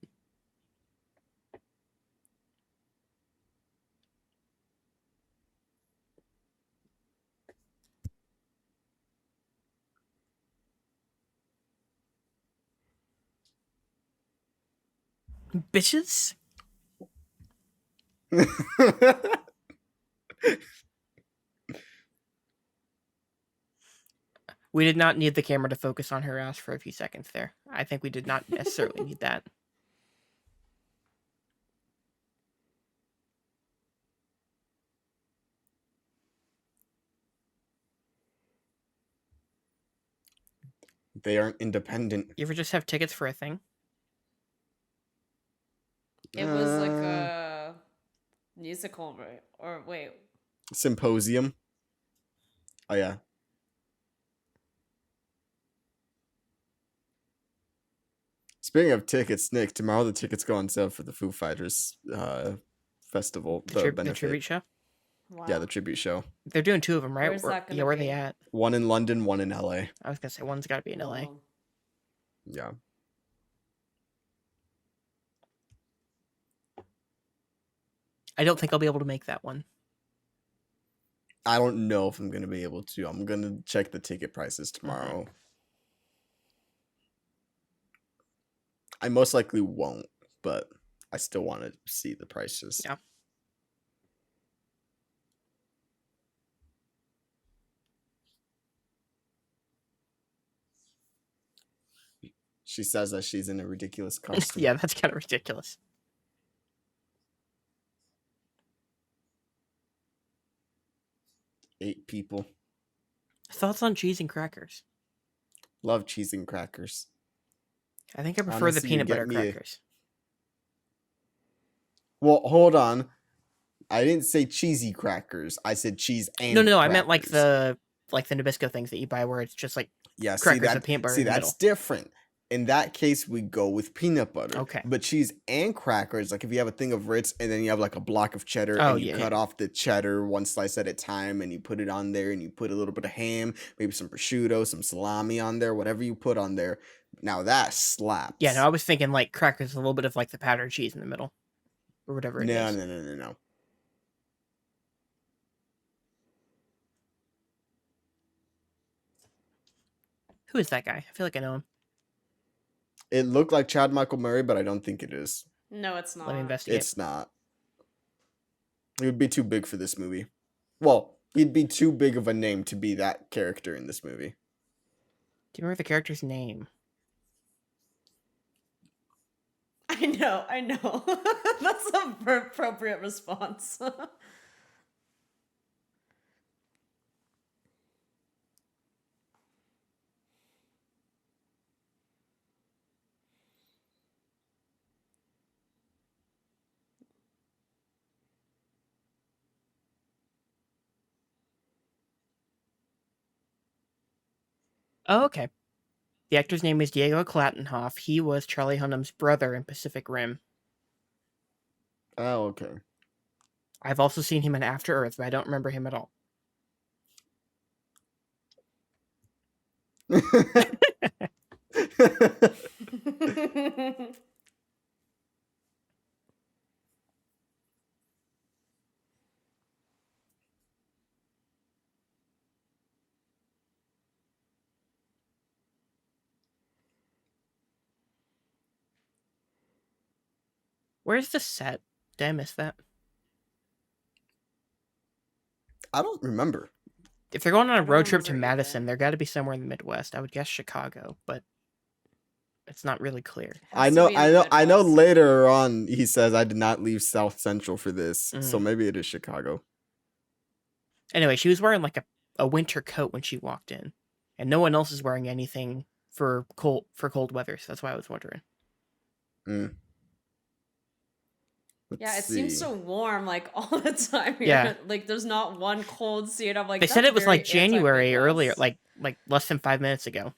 Bitches? We did not need the camera to focus on her ass for a few seconds there. I think we did not necessarily need that. They aren't independent. You ever just have tickets for a thing? It was like a musical, right? Or wait. Symposium. Oh, yeah. Speaking of tickets, Nick, tomorrow the tickets go on sale for the Foo Fighters festival. The benefit. tribute show? Wow. Yeah, the tribute show. They're doing two of them, right? Where's that gonna yeah, where are be? they at? One in London, one in LA. I was going to say, one's got to be in LA. Oh. Yeah. I don't think I'll be able to make that one. I don't know if I'm going to be able to. I'm going to check the ticket prices tomorrow. I most likely won't, but I still want to see the prices. Yeah. She says that she's in a ridiculous costume. Yeah, that's kind of ridiculous. Eight people. Thoughts on cheese and crackers? Love cheese and crackers. I think I prefer Honestly, the you peanut get butter me a- crackers. Well, hold on. I didn't say cheesy crackers. I said cheese and No, I meant like crackers. the Nabisco things that you buy where it's just like Yeah, see crackers that. with peanut butter See, in the that's middle. different. In that case, we go with peanut butter. Okay. But cheese and crackers, like if you have a thing of Ritz and then you have like a block of cheddar Oh, and you yeah, cut yeah. off the cheddar one slice at a time and you put it on there and you put a little bit of ham, maybe some prosciutto, some salami on there, whatever you put on there. Now that slaps. Yeah, no, I was thinking like crackers, a little bit of like the powdered cheese in the middle, or whatever it No, is. no, no, no, no. Who is that guy? I feel like I know him. It looked like Chad Michael Murray, but I don't think it is. No, it's not. Let me investigate. It's not. He would be too big for this movie. Well, he'd be too big of a name to be that character in this movie. Do you remember the character's name? I know. That's an appropriate response. Oh, okay. The actor's name is Diego Klattenhoff. He was Charlie Hunnam's brother in Pacific Rim. Oh, okay. I've also seen him in After Earth, but I don't remember him at all. Where's the set? Did I miss that? I don't remember. If they're going on a don't road trip to remember Madison, either. they're got to be somewhere in the Midwest. I would guess Chicago, but it's not really clear. I Has to know, be in I the know, I know. Midwest. Later on, he says, "I did not leave South Central for this," so Mhm. maybe it is Chicago. Anyway, she was wearing like a winter coat when she walked in, and no one else is wearing anything for cold weather. So that's why I was wondering. Mm. Yeah, it Let's seems see. so warm like all the time here. Yeah. Like there's not one cold scene. I'm like, They said "That's it was very like January earlier, anti-Midwest." like less than 5 minutes ago.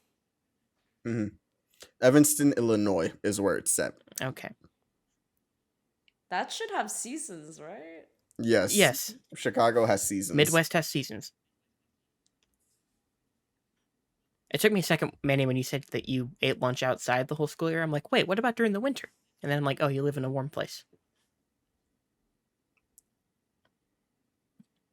Evanston, Illinois is where it's set. Okay. That should have seasons, right? Yes. Yes. Chicago has seasons. Midwest has seasons. It took me a second, Manny, when you said that you ate lunch outside the whole school year. I'm like, wait, what about during the winter? And then I'm like, oh, you live in a warm place.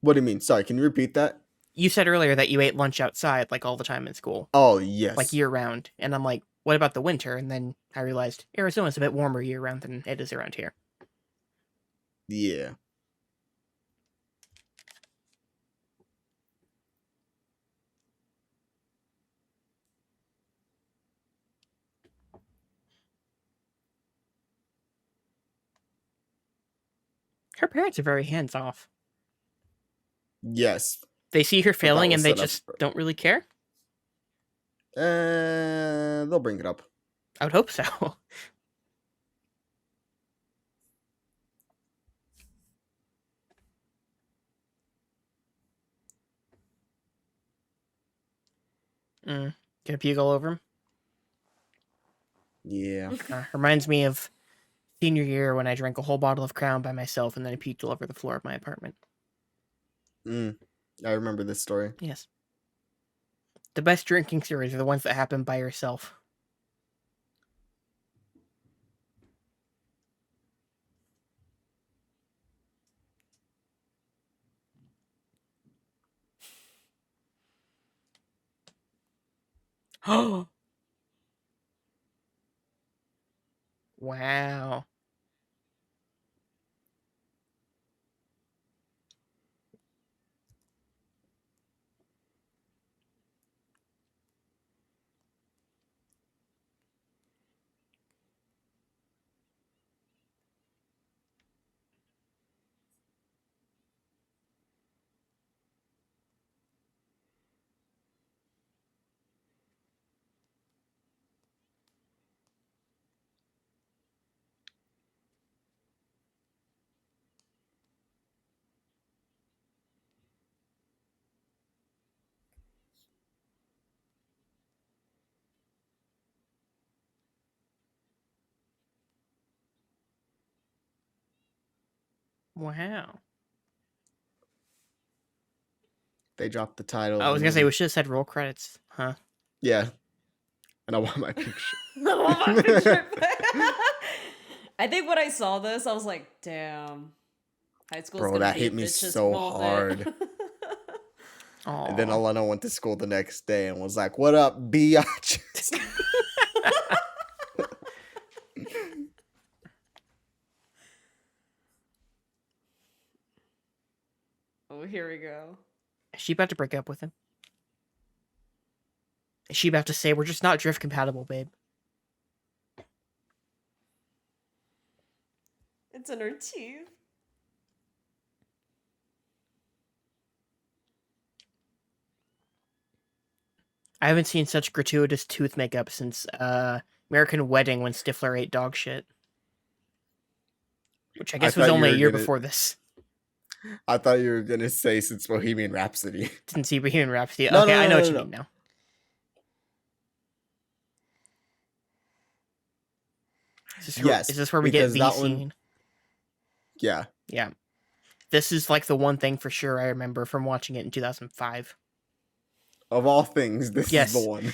What do you mean? Sorry, can you repeat that? You said earlier that you ate lunch outside like all the time in school, Oh, yes. like year round. And I'm like, what about the winter? And then I realized Arizona's a bit warmer year round than it is around here. Yeah. Her parents are very hands off. Yes. They see her failing was and they set up just don't really care. They'll bring it up. I would hope so. Gonna puke all over him. Yeah. Reminds me of senior year when I drank a whole bottle of Crown by myself and then I puked all over the floor of my apartment. I remember this story. Yes. The best drinking stories are the ones that happen by yourself. Oh! Wow. Wow. They dropped the title. I was and gonna say then- we should have said roll credits, huh? Yeah. And I want my picture. Oh, my picture. I think when I saw this, I was like, damn. High school's Bro, gonna that be hit a me bitch's so moment. hard. Aww. And then Elena went to school the next day and was like, "What up, biatches?" Oh, here we go. Is she about to break up with him? Is she about to say we're just not drift compatible, babe? It's in her teeth. I haven't seen such gratuitous tooth makeup since American Wedding when Stifler ate dog shit. Which I guess was thought you only a were year gonna- before this. I thought you were gonna say since Bohemian Rhapsody. Didn't see Bohemian Rhapsody. No, Okay, no, I know no, what you no. mean now. Yes, Is this where we get because the that scene? one- Yeah. Yeah. This is like the one thing for sure I remember from watching it in 2005. Of all things, this Yes. is the one.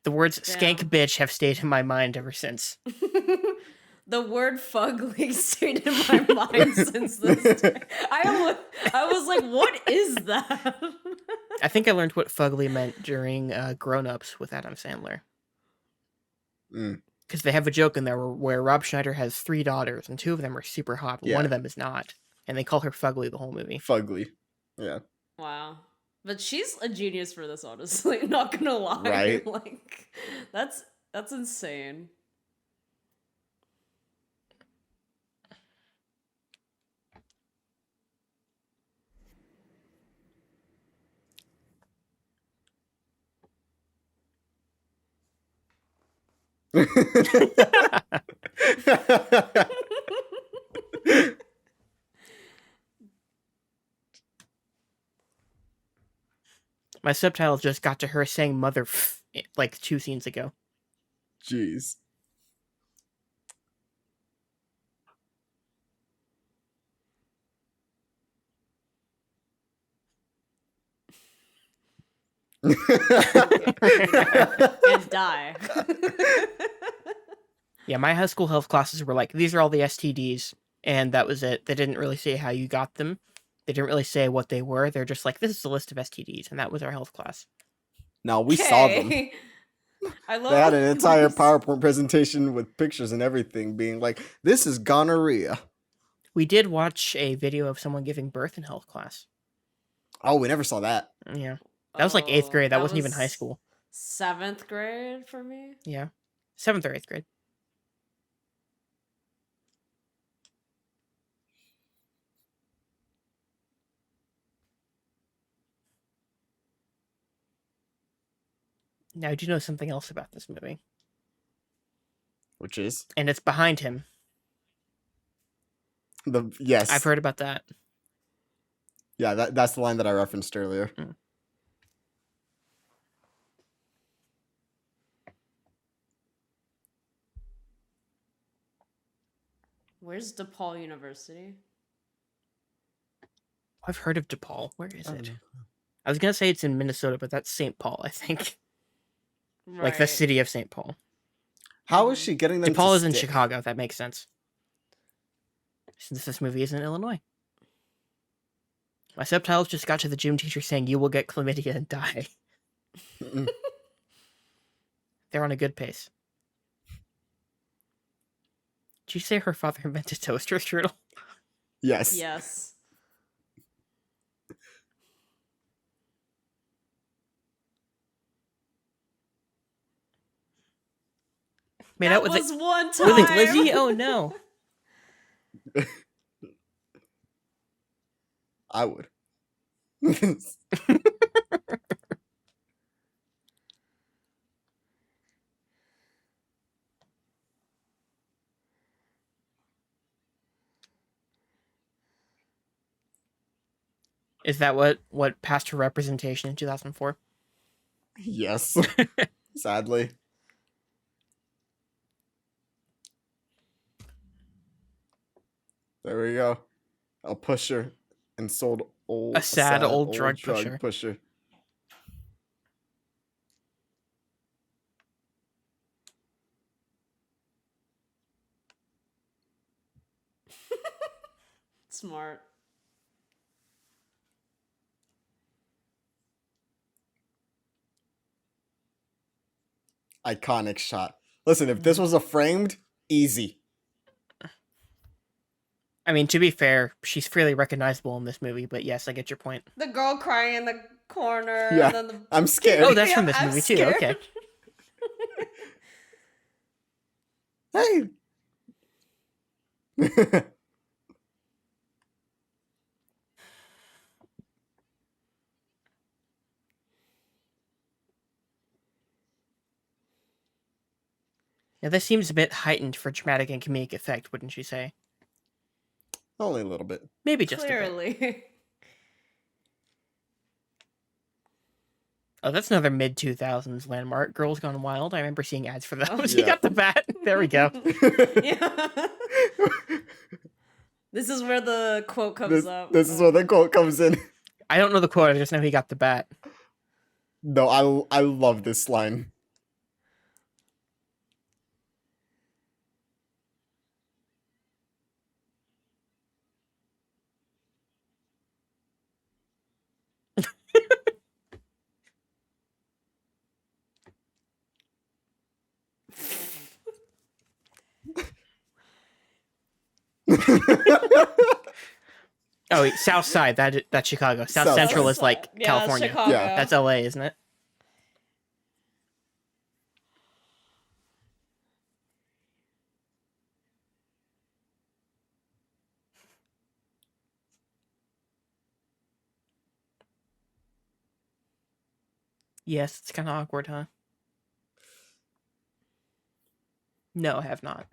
The words Damn. skank bitch have stayed in my mind ever since. The word fugly stayed in my mind since this day. I was like, what is that? I think I learned what fugly meant during Grown Ups with Adam Sandler. Mm. Because they have a joke in there where Rob Schneider has 3 daughters, and 2 of them are super hot, but Yeah. one of them is not. And they call her fugly the whole movie. Fugly. Yeah. Wow. But she's a genius for this, honestly. Not gonna lie. Right. Like, that's insane. My subtitles just got to her saying mother like 2 scenes ago. Jeez. And die. Yeah, my high school health classes were like, these are all the STDs, and that was it. They didn't really say how you got them. They didn't really say what they were. They're just like, this is a list of STDs, and that was our health class. No, we saw them. Okay. I love They had an entire PowerPoint presentation with pictures and everything being like, this is gonorrhea. We did watch a video of someone giving birth in health class. Oh, we never saw that. Yeah. That was like 8th grade. That wasn't even high was school. 7th grade for me. Yeah. 7th or 8th grade. Now, I do know something else about this movie. Which is? And it's behind him. Yes. I've heard about that. Yeah, that's the line that I referenced earlier. Mm. Where's DePaul University? I've heard of DePaul. Where is I don't it? know. I was going to say it's in Minnesota, but that's St. Paul, I think. Like the Right. city of St. Paul. How is she getting them DePaul to is in stick? Chicago. That makes sense. Since this movie is in Illinois. My subtitles just got to the gym teacher saying, you will get chlamydia and die. Mm-mm. They're on a good pace. Did you say her father invented toaster strudel? Yes. Yes. Made that out with was one time. with Lizzie? Oh no. I would. Is that what passed her representation in 2004? Yes. Sadly. There we go. a pusher and sold A sad old drug drug pusher. Smart. Iconic shot. Listen, if this was a framed, easy. I mean, to be fair, she's fairly recognizable in this movie, but yes, I get your point. The girl crying in the corner. Yeah, And then the... I'm scared. Oh, that's Yeah, from this I'm movie too. scared. Okay. Hey. Now, this seems a bit heightened for dramatic and comedic effect, wouldn't you say? Only a little bit. Maybe just a bit. Clearly. Oh, that's another mid-2000s landmark. Girls Gone Wild. I remember seeing ads for those. Oh, He yeah. got the bat. There we go. Yeah. This is where the quote comes up. This is where the quote comes in. I don't know the quote. I just know he got the bat. No, I love this line. Oh, wait, South Side. That's Chicago. South South Central Side. is like Yeah, California. Chicago. Yeah. That's LA, isn't it? Yes, it's kind of awkward, huh? No, I have not.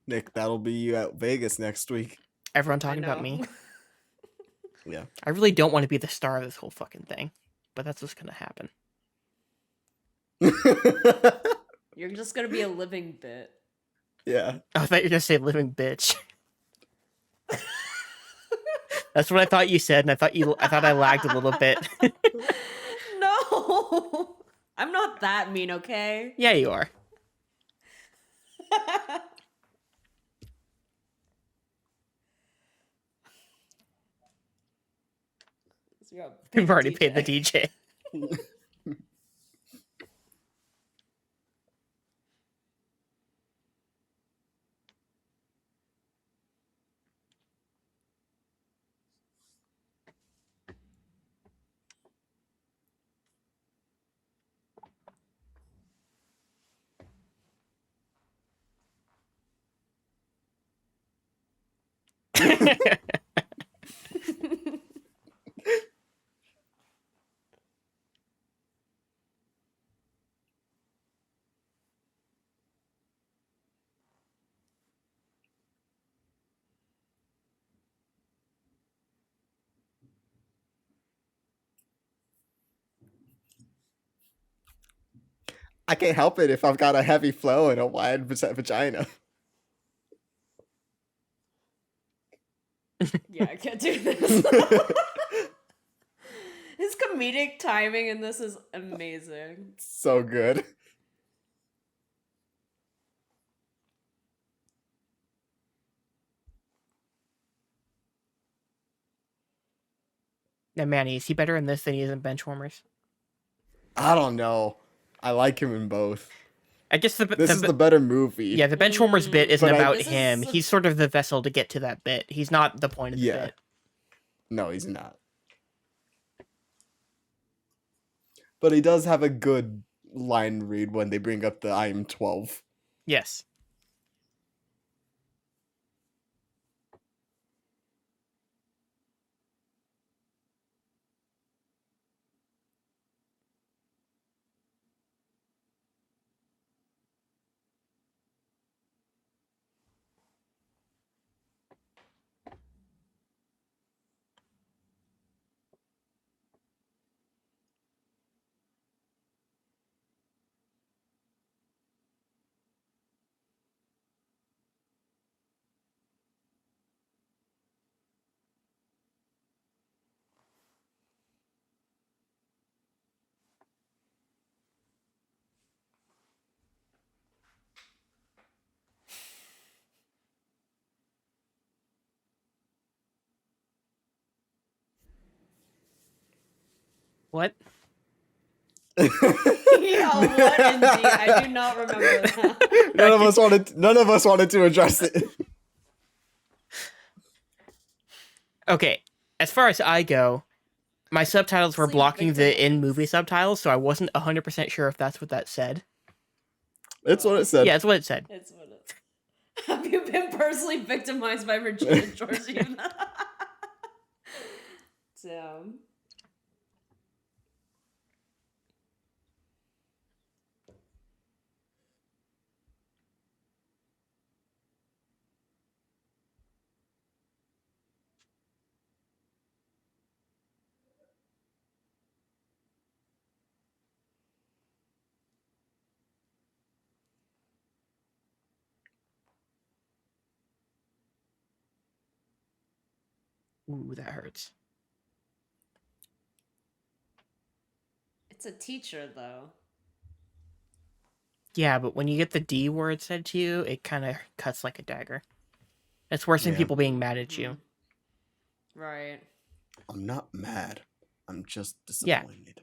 Nick, that'll be you at Vegas next week. Everyone I talking about know. me. Yeah. I really don't want to be the star of this whole fucking thing, but that's what's gonna happen. You're just gonna be a living bit. Yeah. Oh, I thought you were gonna say living bitch. That's what I thought you said, and I thought I lagged a little bit. No, I'm not that mean, okay? Yeah, you are. You're a We've big already paid the DJ. DJ. I can't help it if I've got a heavy flow and a wide vagina. Yeah, I can't do this. His comedic timing in this is amazing. So good. Now, Manny, is he better in this than he is in Benchwarmers? I don't know. I like him in both. I guess This is the better movie. yeah, the Benchwarmers bit isn't But about This is him. a- He's sort of the vessel to get to that bit. He's not the point of the Yeah. bit. No, he's not. But he does have a good line read when they bring up the I am 12. Yes. What? Yeah, what indeed? I do not remember that. None of us wanted to address it. Okay, as far as I go, my subtitles were Sleep blocking the victimized. in-movie subtitles, so I wasn't 100% sure if that's what that said. It's what it said. Yeah, that's what it said. It's what it. Have you been personally victimized by Regina Georgina? Damn. Ooh, that hurts. It's a teacher, though. Yeah, but when you get the D word said to you, it kind of cuts like a dagger. It's worse than Yeah. people being mad at you. Right. I'm not mad. I'm just Yeah. disappointed.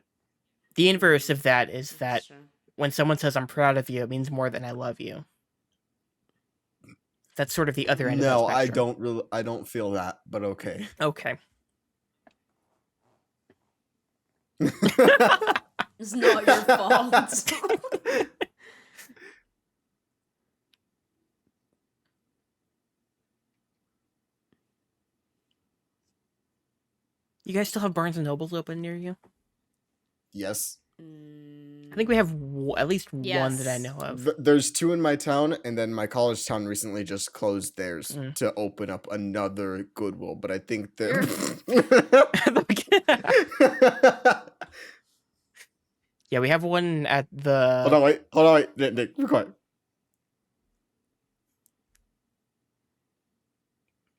The inverse of that is that That's true. when someone says I'm proud of you, it means more than I love you. That's sort of the other end of No, that spectrum. I don't feel that, but okay. Okay. It's not your fault. You guys still have Barnes and Nobles open near you? Yes. I think we have at least one that I Yes. know of. There's two in my town, and then my college town recently just closed theirs Mm. to open up another Goodwill. But I think they're. Yeah, we have one at the. Hold on, wait. Nick, be quiet.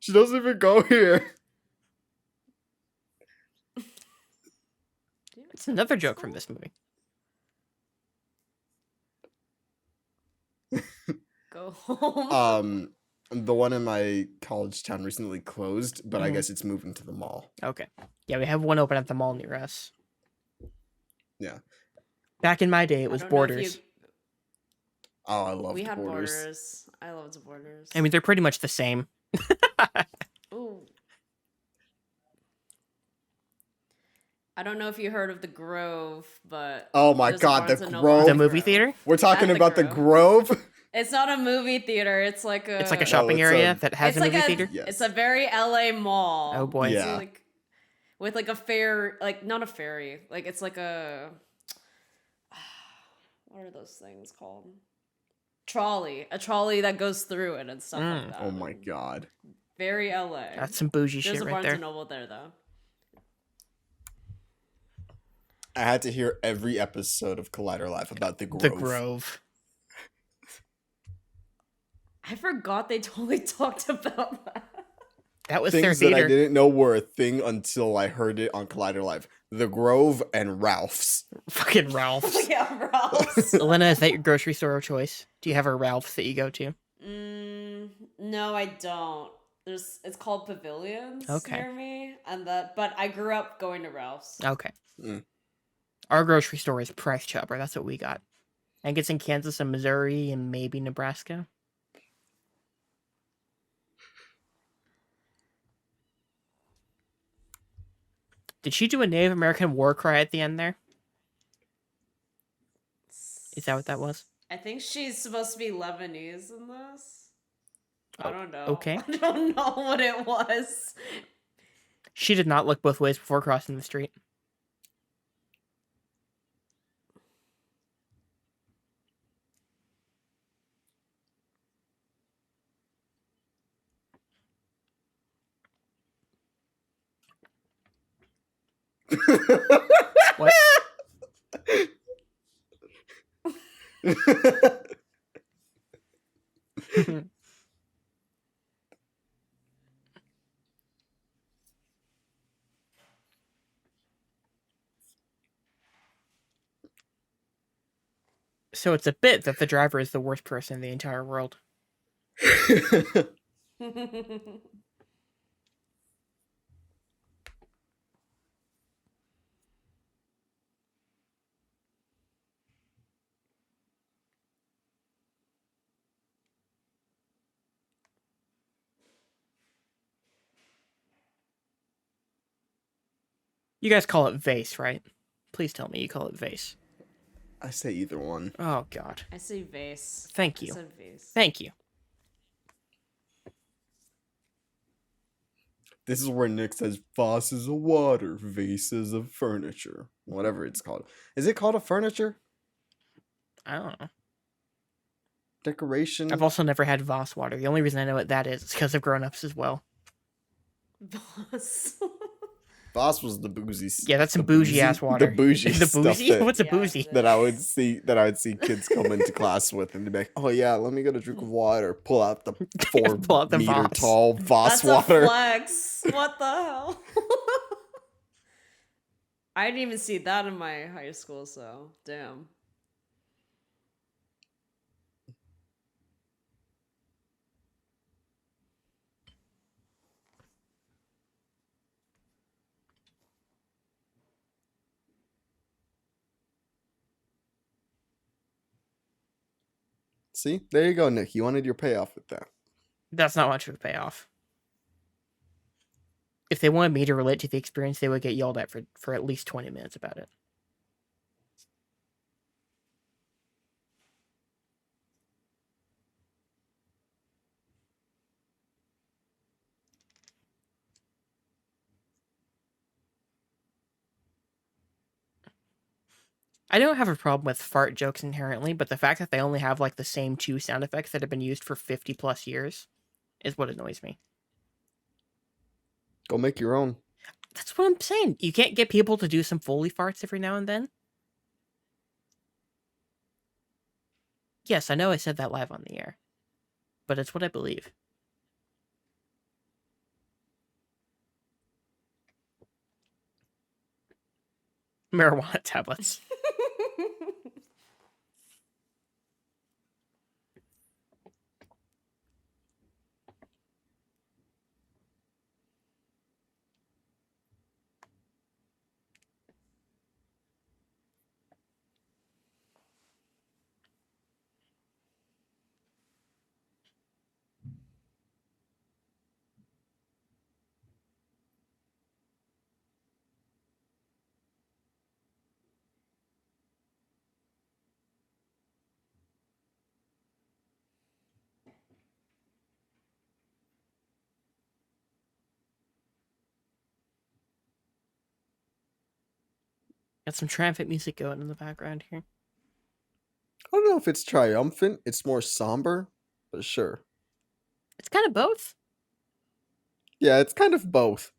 She doesn't even go here. It's another joke from this movie. Go home. The one in my college town recently closed, but I Mhm. guess it's moving to the mall. Okay. Yeah, we have one open at the mall near us. Yeah. Back in my day, it I was don't know if Borders. Oh, I love We had Borders. Borders. I loved Borders. I mean, they're pretty much the same. Ooh. I don't know if you heard of the Grove, but Oh my there's a God, Barnes the and Noble Grove? at The movie theater? We're talking At the about the Grove. Grove. It's not a movie theater. It's like a. It's like a shopping it's area a- that has It's a like movie a. theater. Yes. It's a very LA mall. Oh boy. It's Yeah. like, with like a fair, like not a ferry. Like it's like a. What are those things called? Trolley. A trolley that goes through it and stuff like that. Oh my God. Very LA. That's some bougie There's shit a right Barnes there. and Noble there though. I had to hear every episode of Collider Live about the Grove. The Grove. I forgot they totally talked about that. That was their Things that I theater. didn't know were a thing until I heard it on Collider Live. The Grove and Ralph's. Fucking Ralph's. Yeah, Ralph's. Elena, is that your grocery store of choice? Do you have a Ralph's that you go to? No, I don't. It's called Pavilions Okay. near me, but I grew up going to Ralph's. Okay. Mm. Our grocery store is Price Chopper. That's what we got. I think it's in Kansas and Missouri and maybe Nebraska. Did she do a Native American war cry at the end there? Is that what that was? I think she's supposed to be Lebanese in this. I don't know. okay. I don't know what it was. She did not look both ways before crossing the street. What? So it's a bit that the driver is the worst person in the entire world. You guys call it vase, right? Please tell me you call it vase. I say either one. Oh, God. I say vase. Thank I you. said vase. Thank you. This is where Nick says vases of water, vases of furniture, whatever it's called. Is it called a furniture? I don't know. Decoration? I've also never had Voss water. The only reason I know what that is because of Grown Ups as well. Boss. Voss was the boozy. Yeah, that's some bougie ass water. The bougie The stuff bougie? What's a Yeah, bougie? that I would see kids come into class with, and they'd be like, "Oh yeah, let me get a drink of water." Pull out the Pull out the 4 meter Voss. tall Voss That's water. a flex. What the hell? I didn't even see that in my high school, so damn. See, there you go, Nick. You wanted your payoff with that. That's not much of a payoff. If they wanted me to relate to the experience, they would get yelled at for at least 20 minutes about it. I don't have a problem with fart jokes inherently, but the fact that they only have like the same 2 sound effects that have been used for 50 plus years is what annoys me. Go make your own. That's what I'm saying. You can't get people to do some Foley farts every now and then? Yes, I know I said that live on the air, but it's what I believe. Marijuana tablets. Got some triumphant music going in the background here. I don't know if it's triumphant. It's more somber, but sure. It's kind of both. Yeah, it's kind of both.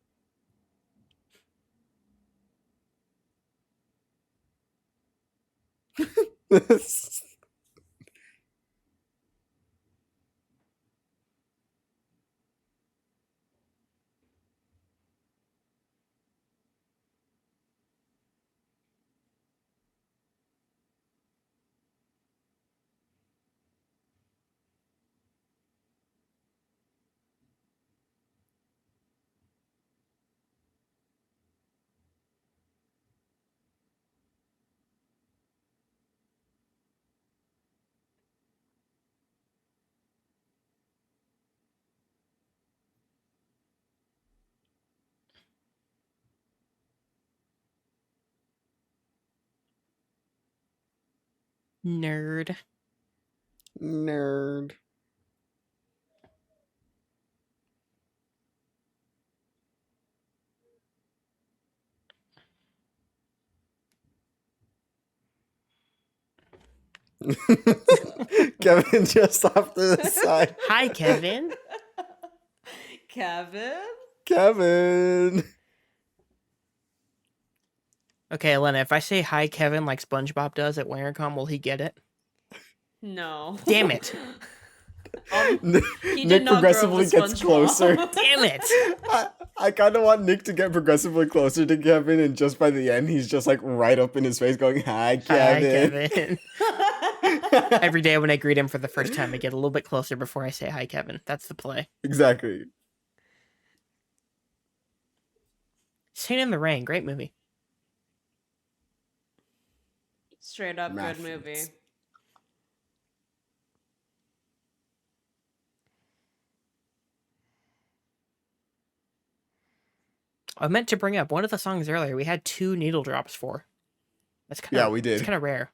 Nerd. Nerd. Kevin just off to the side. Hi, Kevin. Kevin? Kevin. Okay, Elena, if I say hi, Kevin, like SpongeBob does at WinterCon, will he get it? No. Damn it. He did Nick not grow up progressively with gets SpongeBob. closer. Damn it. I kind of want Nick to get progressively closer to Kevin, and just by the end, he's just like right up in his face going, "Hi, Kevin." Hi, Kevin. Every day when I greet him for the first time, I get a little bit closer before I say hi, Kevin. That's the play. Exactly. Singing in the Rain, great movie. Straight up Math good movie. feats. I meant to bring up one of the songs earlier. We had 2 needle drops for. That's kind Yeah, of we It's did. kind of rare.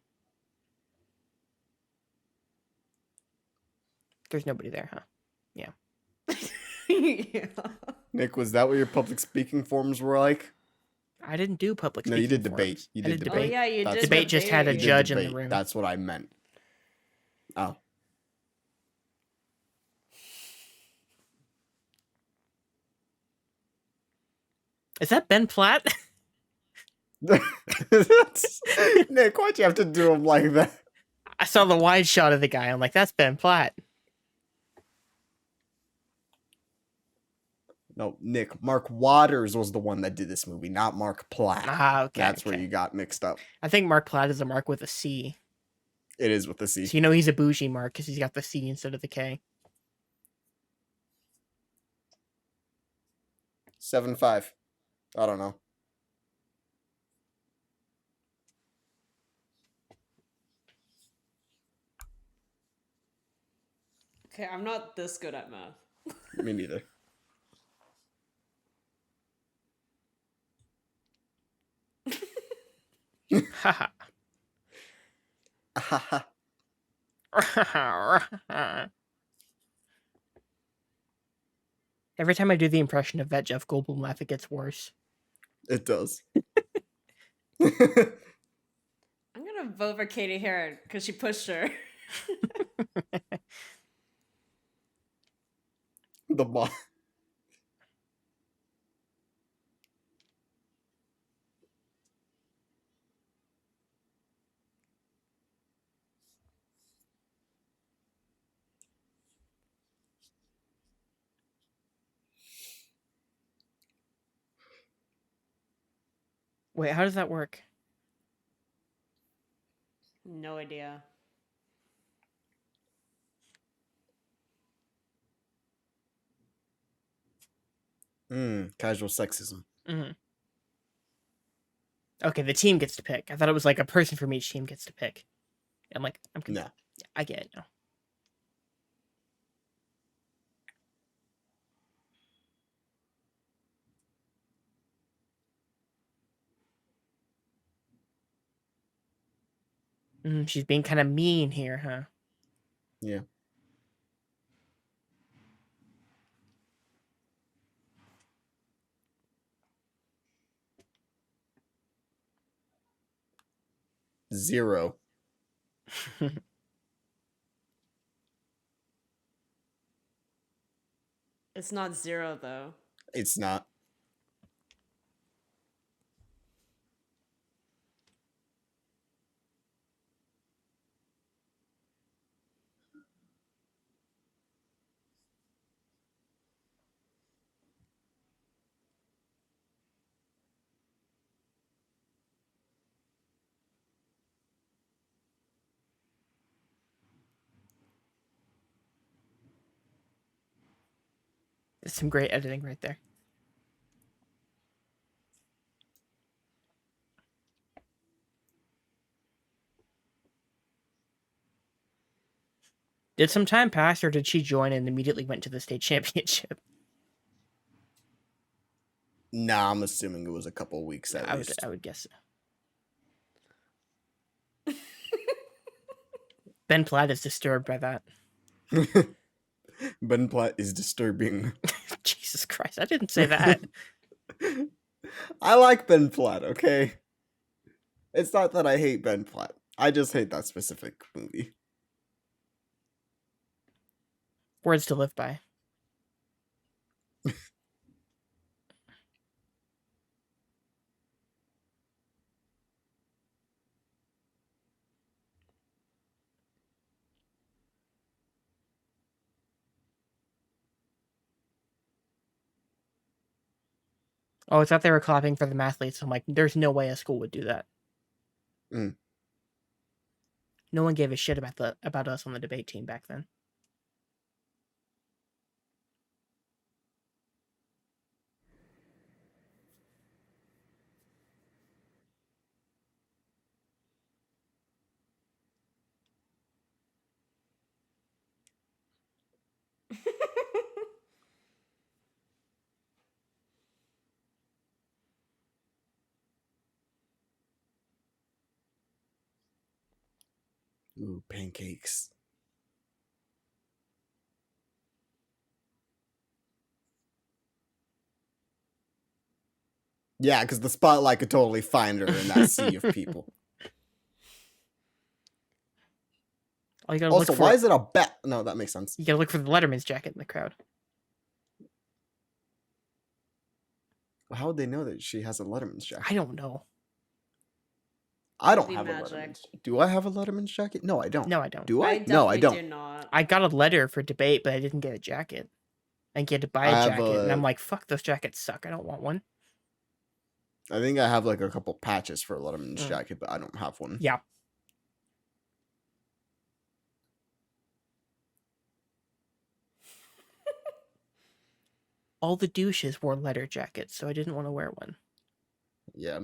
There's nobody there, huh? Yeah. Yeah. Nick, was that what your public speaking forums were like? I didn't do public No, speaking you did debate. forums. You I did did debate. Oh yeah, you That's did. Debate just had a You debate. did judge in the debate. room. That's what I meant. Oh. Is that Ben Platt? Nick, why'd you have to do him like that? I saw the wide shot of the guy. I'm like, that's Ben Platt. No, Nick, Mark Waters was the one that did this movie, not Mark Platt. Ah, okay. That's where okay. you got mixed up. I think Mark Platt is a Mark with a C. It is with the C. So you know he's a bougie Mark because he's got the C instead of the K. 7-5. I don't know. Okay, I'm not this good at math. Me neither. Haha. Every time I do the impression of that Jeff Goldblum laugh, it gets worse. It does. I'm gonna vote for Katie Heron because she pushed her. The mom. Wait, how does that work? No idea. Casual sexism. Mm-hmm. Okay, the team gets to pick. I thought it was like a person from each team gets to pick. I'm like, I'm confused. No. Yeah, I get it now. She's being kind of mean here, huh? Yeah. Zero. It's not 0 though. It's not. There's some great editing right there. Did some time pass, or did she join and immediately went to the state championship? Nah, I'm assuming it was a couple weeks at least. I would guess so. Ben Platt is disturbed by that. Ben Platt is disturbing. Jesus Christ, I didn't say that. I like Ben Platt, okay? It's not that I hate Ben Platt. I just hate that specific movie. Words to live by. Oh, I thought they were clapping for the mathletes. I'm like, there's no way a school would do that. Mm. No one gave a shit about us on the debate team back then. Ooh, pancakes. Yeah, because the spotlight could totally find her in that sea of people. All you gotta Also, look for, why is it a bat? No, that makes sense. you gotta look for the Letterman's jacket in the crowd. How would they know that she has a Letterman's jacket? I don't know. I don't Be have magic. a Letterman's. Do I have a Letterman's jacket? No, I don't. No, I don't. Do I? I No, I definitely do don't. not. I got a letter for debate, but I didn't get a jacket. I get to buy I a have jacket, and I'm a- like, fuck, those jackets suck. I don't want one. I think I have like a couple patches for a Letterman's Mm. jacket, but I don't have one. Yeah. All the douches wore letter jackets, so I didn't want to wear one. Yeah.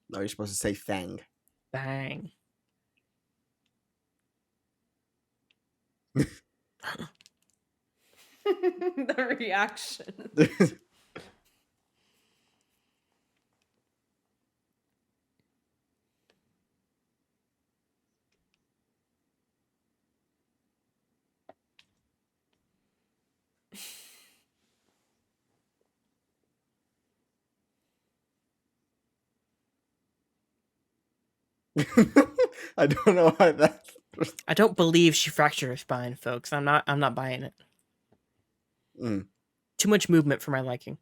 No, you're supposed to say Fang. Bang. The reaction. I don't know why that. I don't believe she fractured her spine, folks. I'm not buying it. Mm. Too much movement for my liking.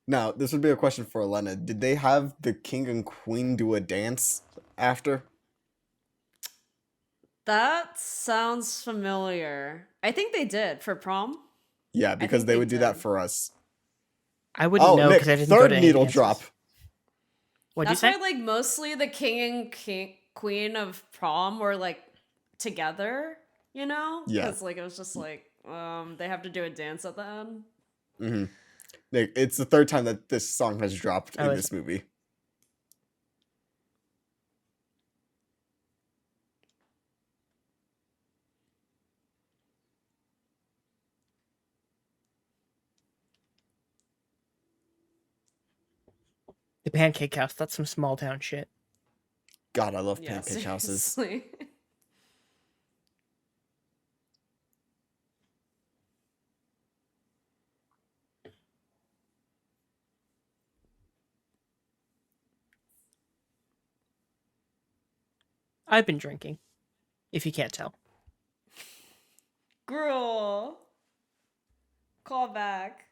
Now, this would be a question for Elena. Did they have the king and queen do a dance after? That sounds familiar. I think they did for prom. Yeah, because think they they would do that did. for us. I wouldn't Oh, know Nick, because I didn't go third to any needle dances. drop. What'd you That's say? why like mostly the king and queen of prom were like together, you know? Yeah. Because like it was just like they have to do a dance at the end. Mm-hmm. Nick, it's the third time that this song has dropped Oh, in is this movie. The Pancake House. That's some small town shit. God, I love Yeah, pancake houses. seriously. I've been drinking, if you can't tell. Girl. Call back.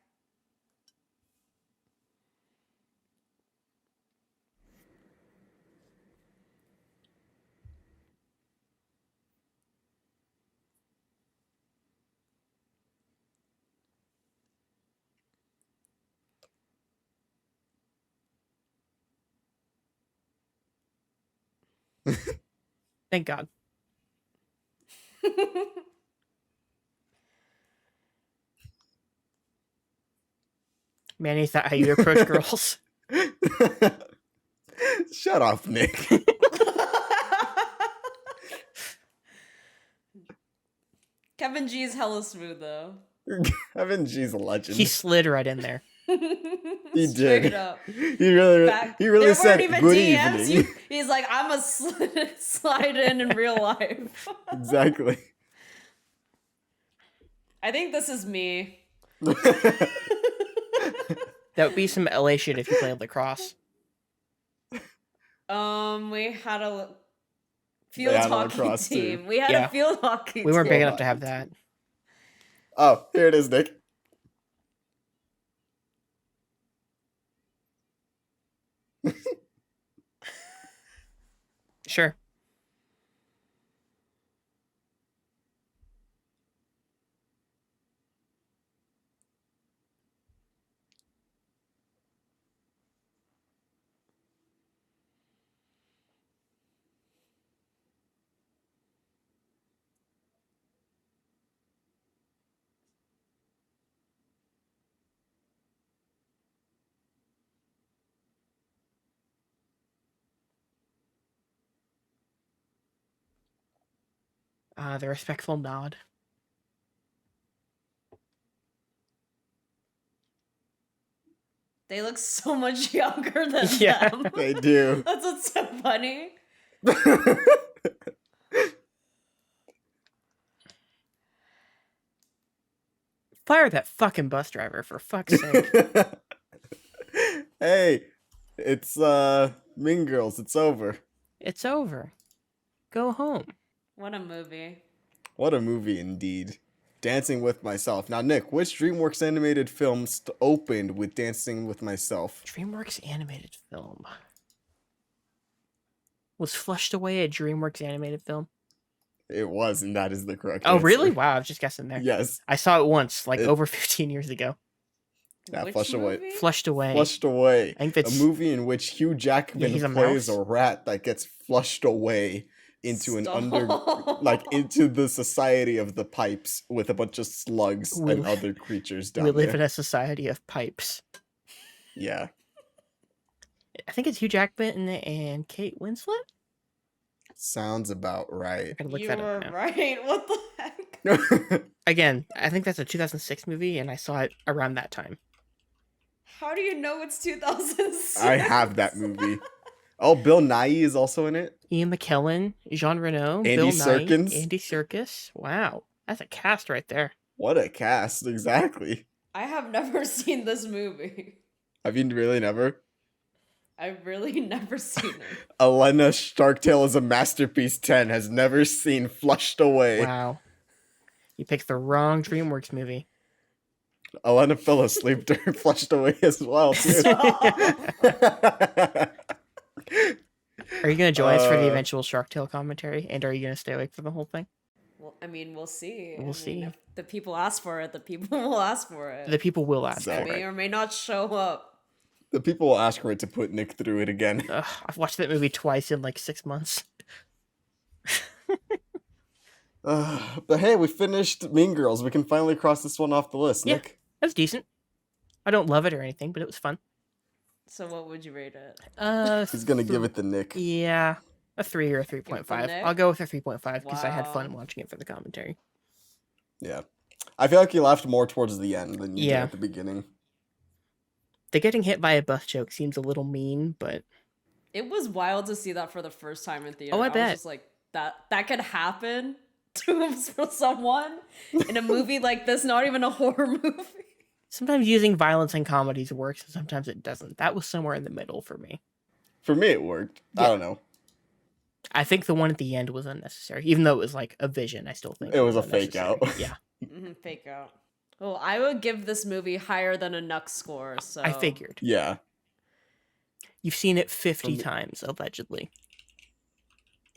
Thank God. Manny, is that how you approach girls? Shut up, Nick. Kevin G's hella smooth though. Kevin G's a legend. He slid right in there. He Straight did. up. He really There said weren't even good DMs. evening. He's like, I'm a slide in real life. Exactly. I think this is me. That would be some LA shit if you played lacrosse. We had a They field had a hockey lacrosse team. team. We had Yeah. a field hockey We weren't team. big enough to have that. Oh, here it is, Nick. Sure. The respectful nod. They look so much younger than Yeah. them. They do. That's what's so funny. Fire that fucking bus driver, for fuck's sake. Hey, it's Mean Girls. It's over. It's over. Go home. What a movie. What a movie indeed. Dancing with Myself. Now, Nick, which DreamWorks animated film opened with Dancing with Myself? DreamWorks animated film. Was Flushed Away a DreamWorks animated film? It was, and that is the correct Oh, answer. really? Wow, I was just guessing there. Yes. I saw it once, like over 15 years ago. Yeah, Which Flushed Away. movie? Flushed Away. Flushed Away. I think that's a movie in which Hugh Jackman he's a plays mouse? a rat that gets flushed away into Stop. into the society of the pipes with a bunch of slugs We and li- other creatures down we live there. in a society of pipes. Yeah. I think it's Hugh Jackman and Kate Winslet. Sounds about right. I can look You that were up now. right. What the heck? Again, I think that's a 2006 movie, and I saw it around that time. How do you know it's 2006? I have that movie. Oh, Bill Nye is also in it. Ian McKellen, Jean Reno, Andy Bill Serkis. Nye, Andy Serkis. Wow, that's a cast right there. What a cast, exactly. I have never seen this movie. Have you really never? I've really never seen it. Elena Starktail is a masterpiece 10 has never seen Flushed Away. Wow, you picked the wrong DreamWorks movie. Elena fell asleep during Flushed Away as well, too. Are you gonna join us for the Uh, eventual Shark Tale commentary, and are you gonna stay awake for the whole thing? Well, I mean, we'll see. We'll see. If the people ask for it, the people will ask for it. The people will ask So- for may it. or may not show up. The people will ask for it to put Nick through it again. Ugh, I've watched that movie twice in like 6 months. But hey, we finished Mean Girls. We can finally cross this one off the list, Yeah. Nick. It was decent. I don't love it or anything, but it was fun. So what would you rate it? He's gonna give it the Nick. Yeah, a 3 or a Give it the 3.5. Nick? I'll go with a 3.5 because I had fun Wow. watching it for the commentary. Yeah. I feel like you laughed more towards the end than you did Yeah. at the beginning. The getting hit by a bus joke seems a little mean, but It was wild to see that for the first time in theater. Oh, I was bet. just like, that could happen to someone in a movie like this, not even a horror movie. sometimes using violence in comedies works, and sometimes it doesn't. That was somewhere in the middle for me. For me, it worked. I Yeah. don't know. I think the one at the end was unnecessary, even though it was like a vision. I still think It was a fake unnecessary. out. Yeah, Fake out. Well, I would give this movie higher than a Nux score. So I figured. Yeah. You've seen it 50 From- times, allegedly.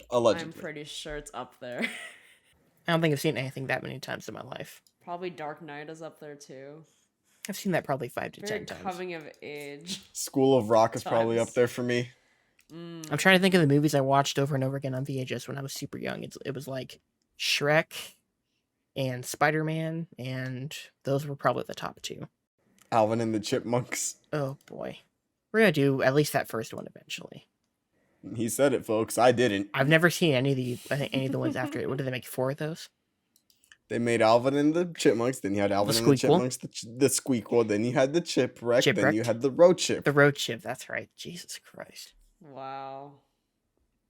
Allegedly. I'm pretty sure it's up there. I don't think I've seen anything that many times in my life. Probably Dark Knight is up there too. I've seen that probably 5 to Very 10 times. coming of age. School of Rock is probably Times. up there for me. I'm trying to think of the movies I watched over and over again on VHS when I was super young. It was like Shrek and Spider-Man, and those were probably the top 2. Alvin and the Chipmunks. Oh boy. We're gonna do at least that first one eventually. He said it, folks. I didn't. I've never seen any of the the ones after it. What did they make, 4 of those? They made Alvin and the Chipmunks. Then you had Alvin and the Squeakquel. Chipmunks, the Squeakquel. Then you had the Chipwreck. Then Chipwrecked. you had the Road Chip. The Road Chip, that's right. Jesus Christ. Wow.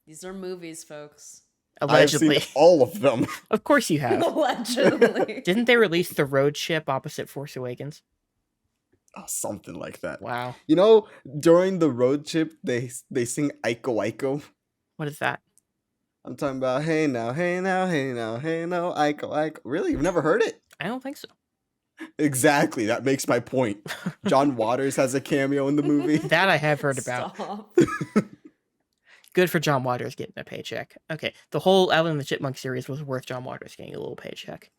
These are movies, folks. I've seen Allegedly. all of them. Of course you have. Allegedly. Didn't they release the Road Chip opposite Force Awakens? Oh, something like that. Wow. You know, during the Road Chip, they sing Aiko Aiko. What is that? I'm talking about hey now, hey now, hey now, hey now, Aiko Aiko. Really? You've never heard it? I don't think so. Exactly. That makes my point. John Waters has a cameo in the movie. That I have heard about. Stop. Good for John Waters getting a paycheck. Okay, the whole Alvin and the Chipmunk series was worth John Waters getting a little paycheck.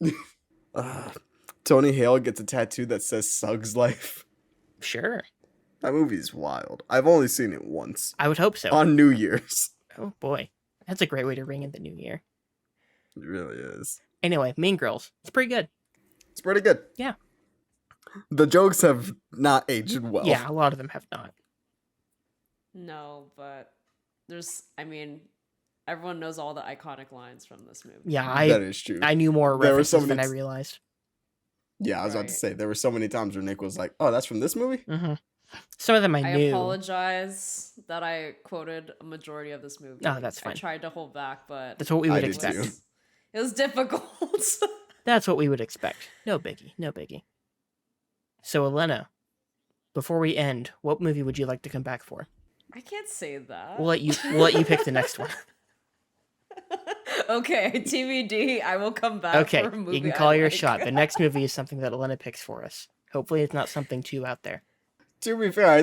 Tony Hale gets a tattoo that says Sug's Life. Sure. That movie's wild. I've only seen it once. I would hope so. On New Year's. Oh boy. That's a great way to ring in the new year. It really is. Anyway, Mean Girls. It's pretty good. It's pretty good. Yeah. The jokes have not aged well. Yeah, a lot of them have not. No, but I mean, everyone knows all the iconic lines from this movie. Yeah, That is true. I knew more There were references so than I many realized. Yeah, I was about to Right. say there were so many times where Nick was like, "Oh, that's from this movie." Hmm. Some of them I I knew. apologize that I quoted a majority of this movie. Oh, that's fine. I tried to hold back, but That's what we I would did expect. too. it was difficult. That's what we would expect. No biggie. No biggie. So, Elena, before we end, what movie would you like to come back for? I can't say that. We'll let you pick the next one. Okay, TBD. I will come back. Okay, for a movie you can I call your like. shot. The next movie is something that Elena picks for us. Hopefully, it's not something too out there. To be fair, I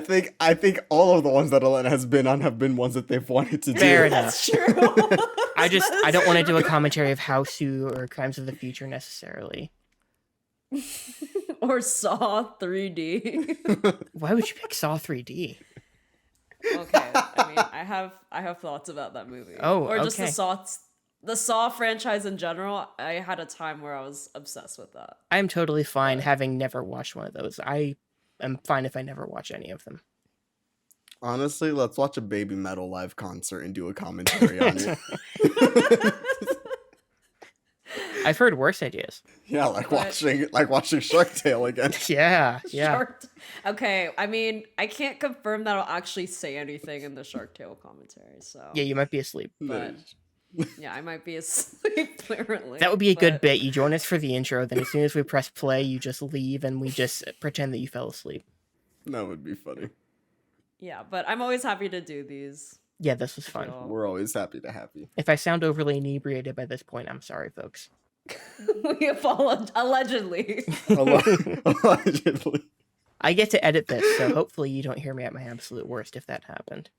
think all of the ones that Elena has been on have been ones that they've wanted to do. Fair enough. That's true. I don't want to do a commentary of House or Crimes of the Future necessarily. Or Saw 3D. Why would you pick Saw 3D? Okay, I mean, I have thoughts about that movie. Oh, or just okay. the Saw franchise in general. I had a time where I was obsessed with that. I'm totally fine having never watched one of those. I am fine if I never watch any of them. Honestly, let's watch a Baby Metal live concert and do a commentary on it. I've heard worse ideas. Yeah, like watching Shark Tale again. Yeah. Okay, I mean, I can't confirm that I'll actually say anything in the Shark Tale commentary. So Yeah, you might be asleep. but yeah, I might be asleep currently. That would be a good but- bit. You join us for the intro, then as soon as we press play, you just leave and we just pretend that you fell asleep. That would be funny. Yeah, but I'm always happy to do these. Yeah, this was fun. So- We're always happy to have you. If I sound overly inebriated by this point, I'm sorry, folks. We apologize. Allegedly. Allegedly. I get to edit this, so hopefully you don't hear me at my absolute worst if that happened.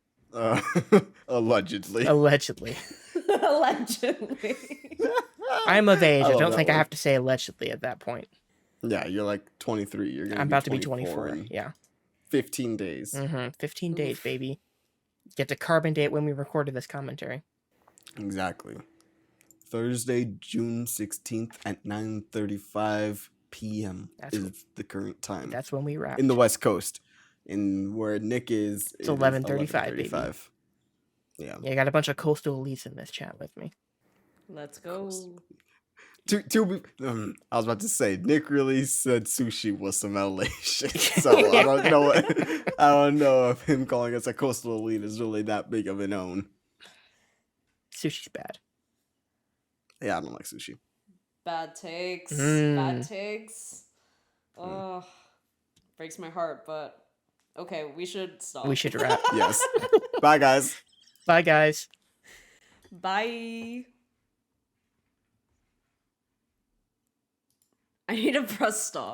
Allegedly. Allegedly. Allegedly. I'm of age. I love don't that think I one. have to say allegedly at that point. Yeah, you're like 23. You're gonna I'm about to be 24. in Yeah. 15 days. 15 days, Oof. baby. Get to carbon date when we recorded this commentary. Exactly. Thursday, June 16th at 9:35 p.m. That's- is the current time. That's when we wrap. In the West Coast. In where Nick is, It's 11:35, baby. Yeah. Yeah, I got a bunch of coastal elites in this chat with me. Let's go. I was about to say Nick really said sushi was some LA shit, so I don't know if him calling us a coastal elite is really that big of an own. Sushi's bad. Yeah, I don't like sushi. Bad takes. Mm. Bad takes. Oh, breaks my heart, but okay, we should stop. We should wrap. Yes. Bye, guys. Bye, guys. Bye. I need to press stop.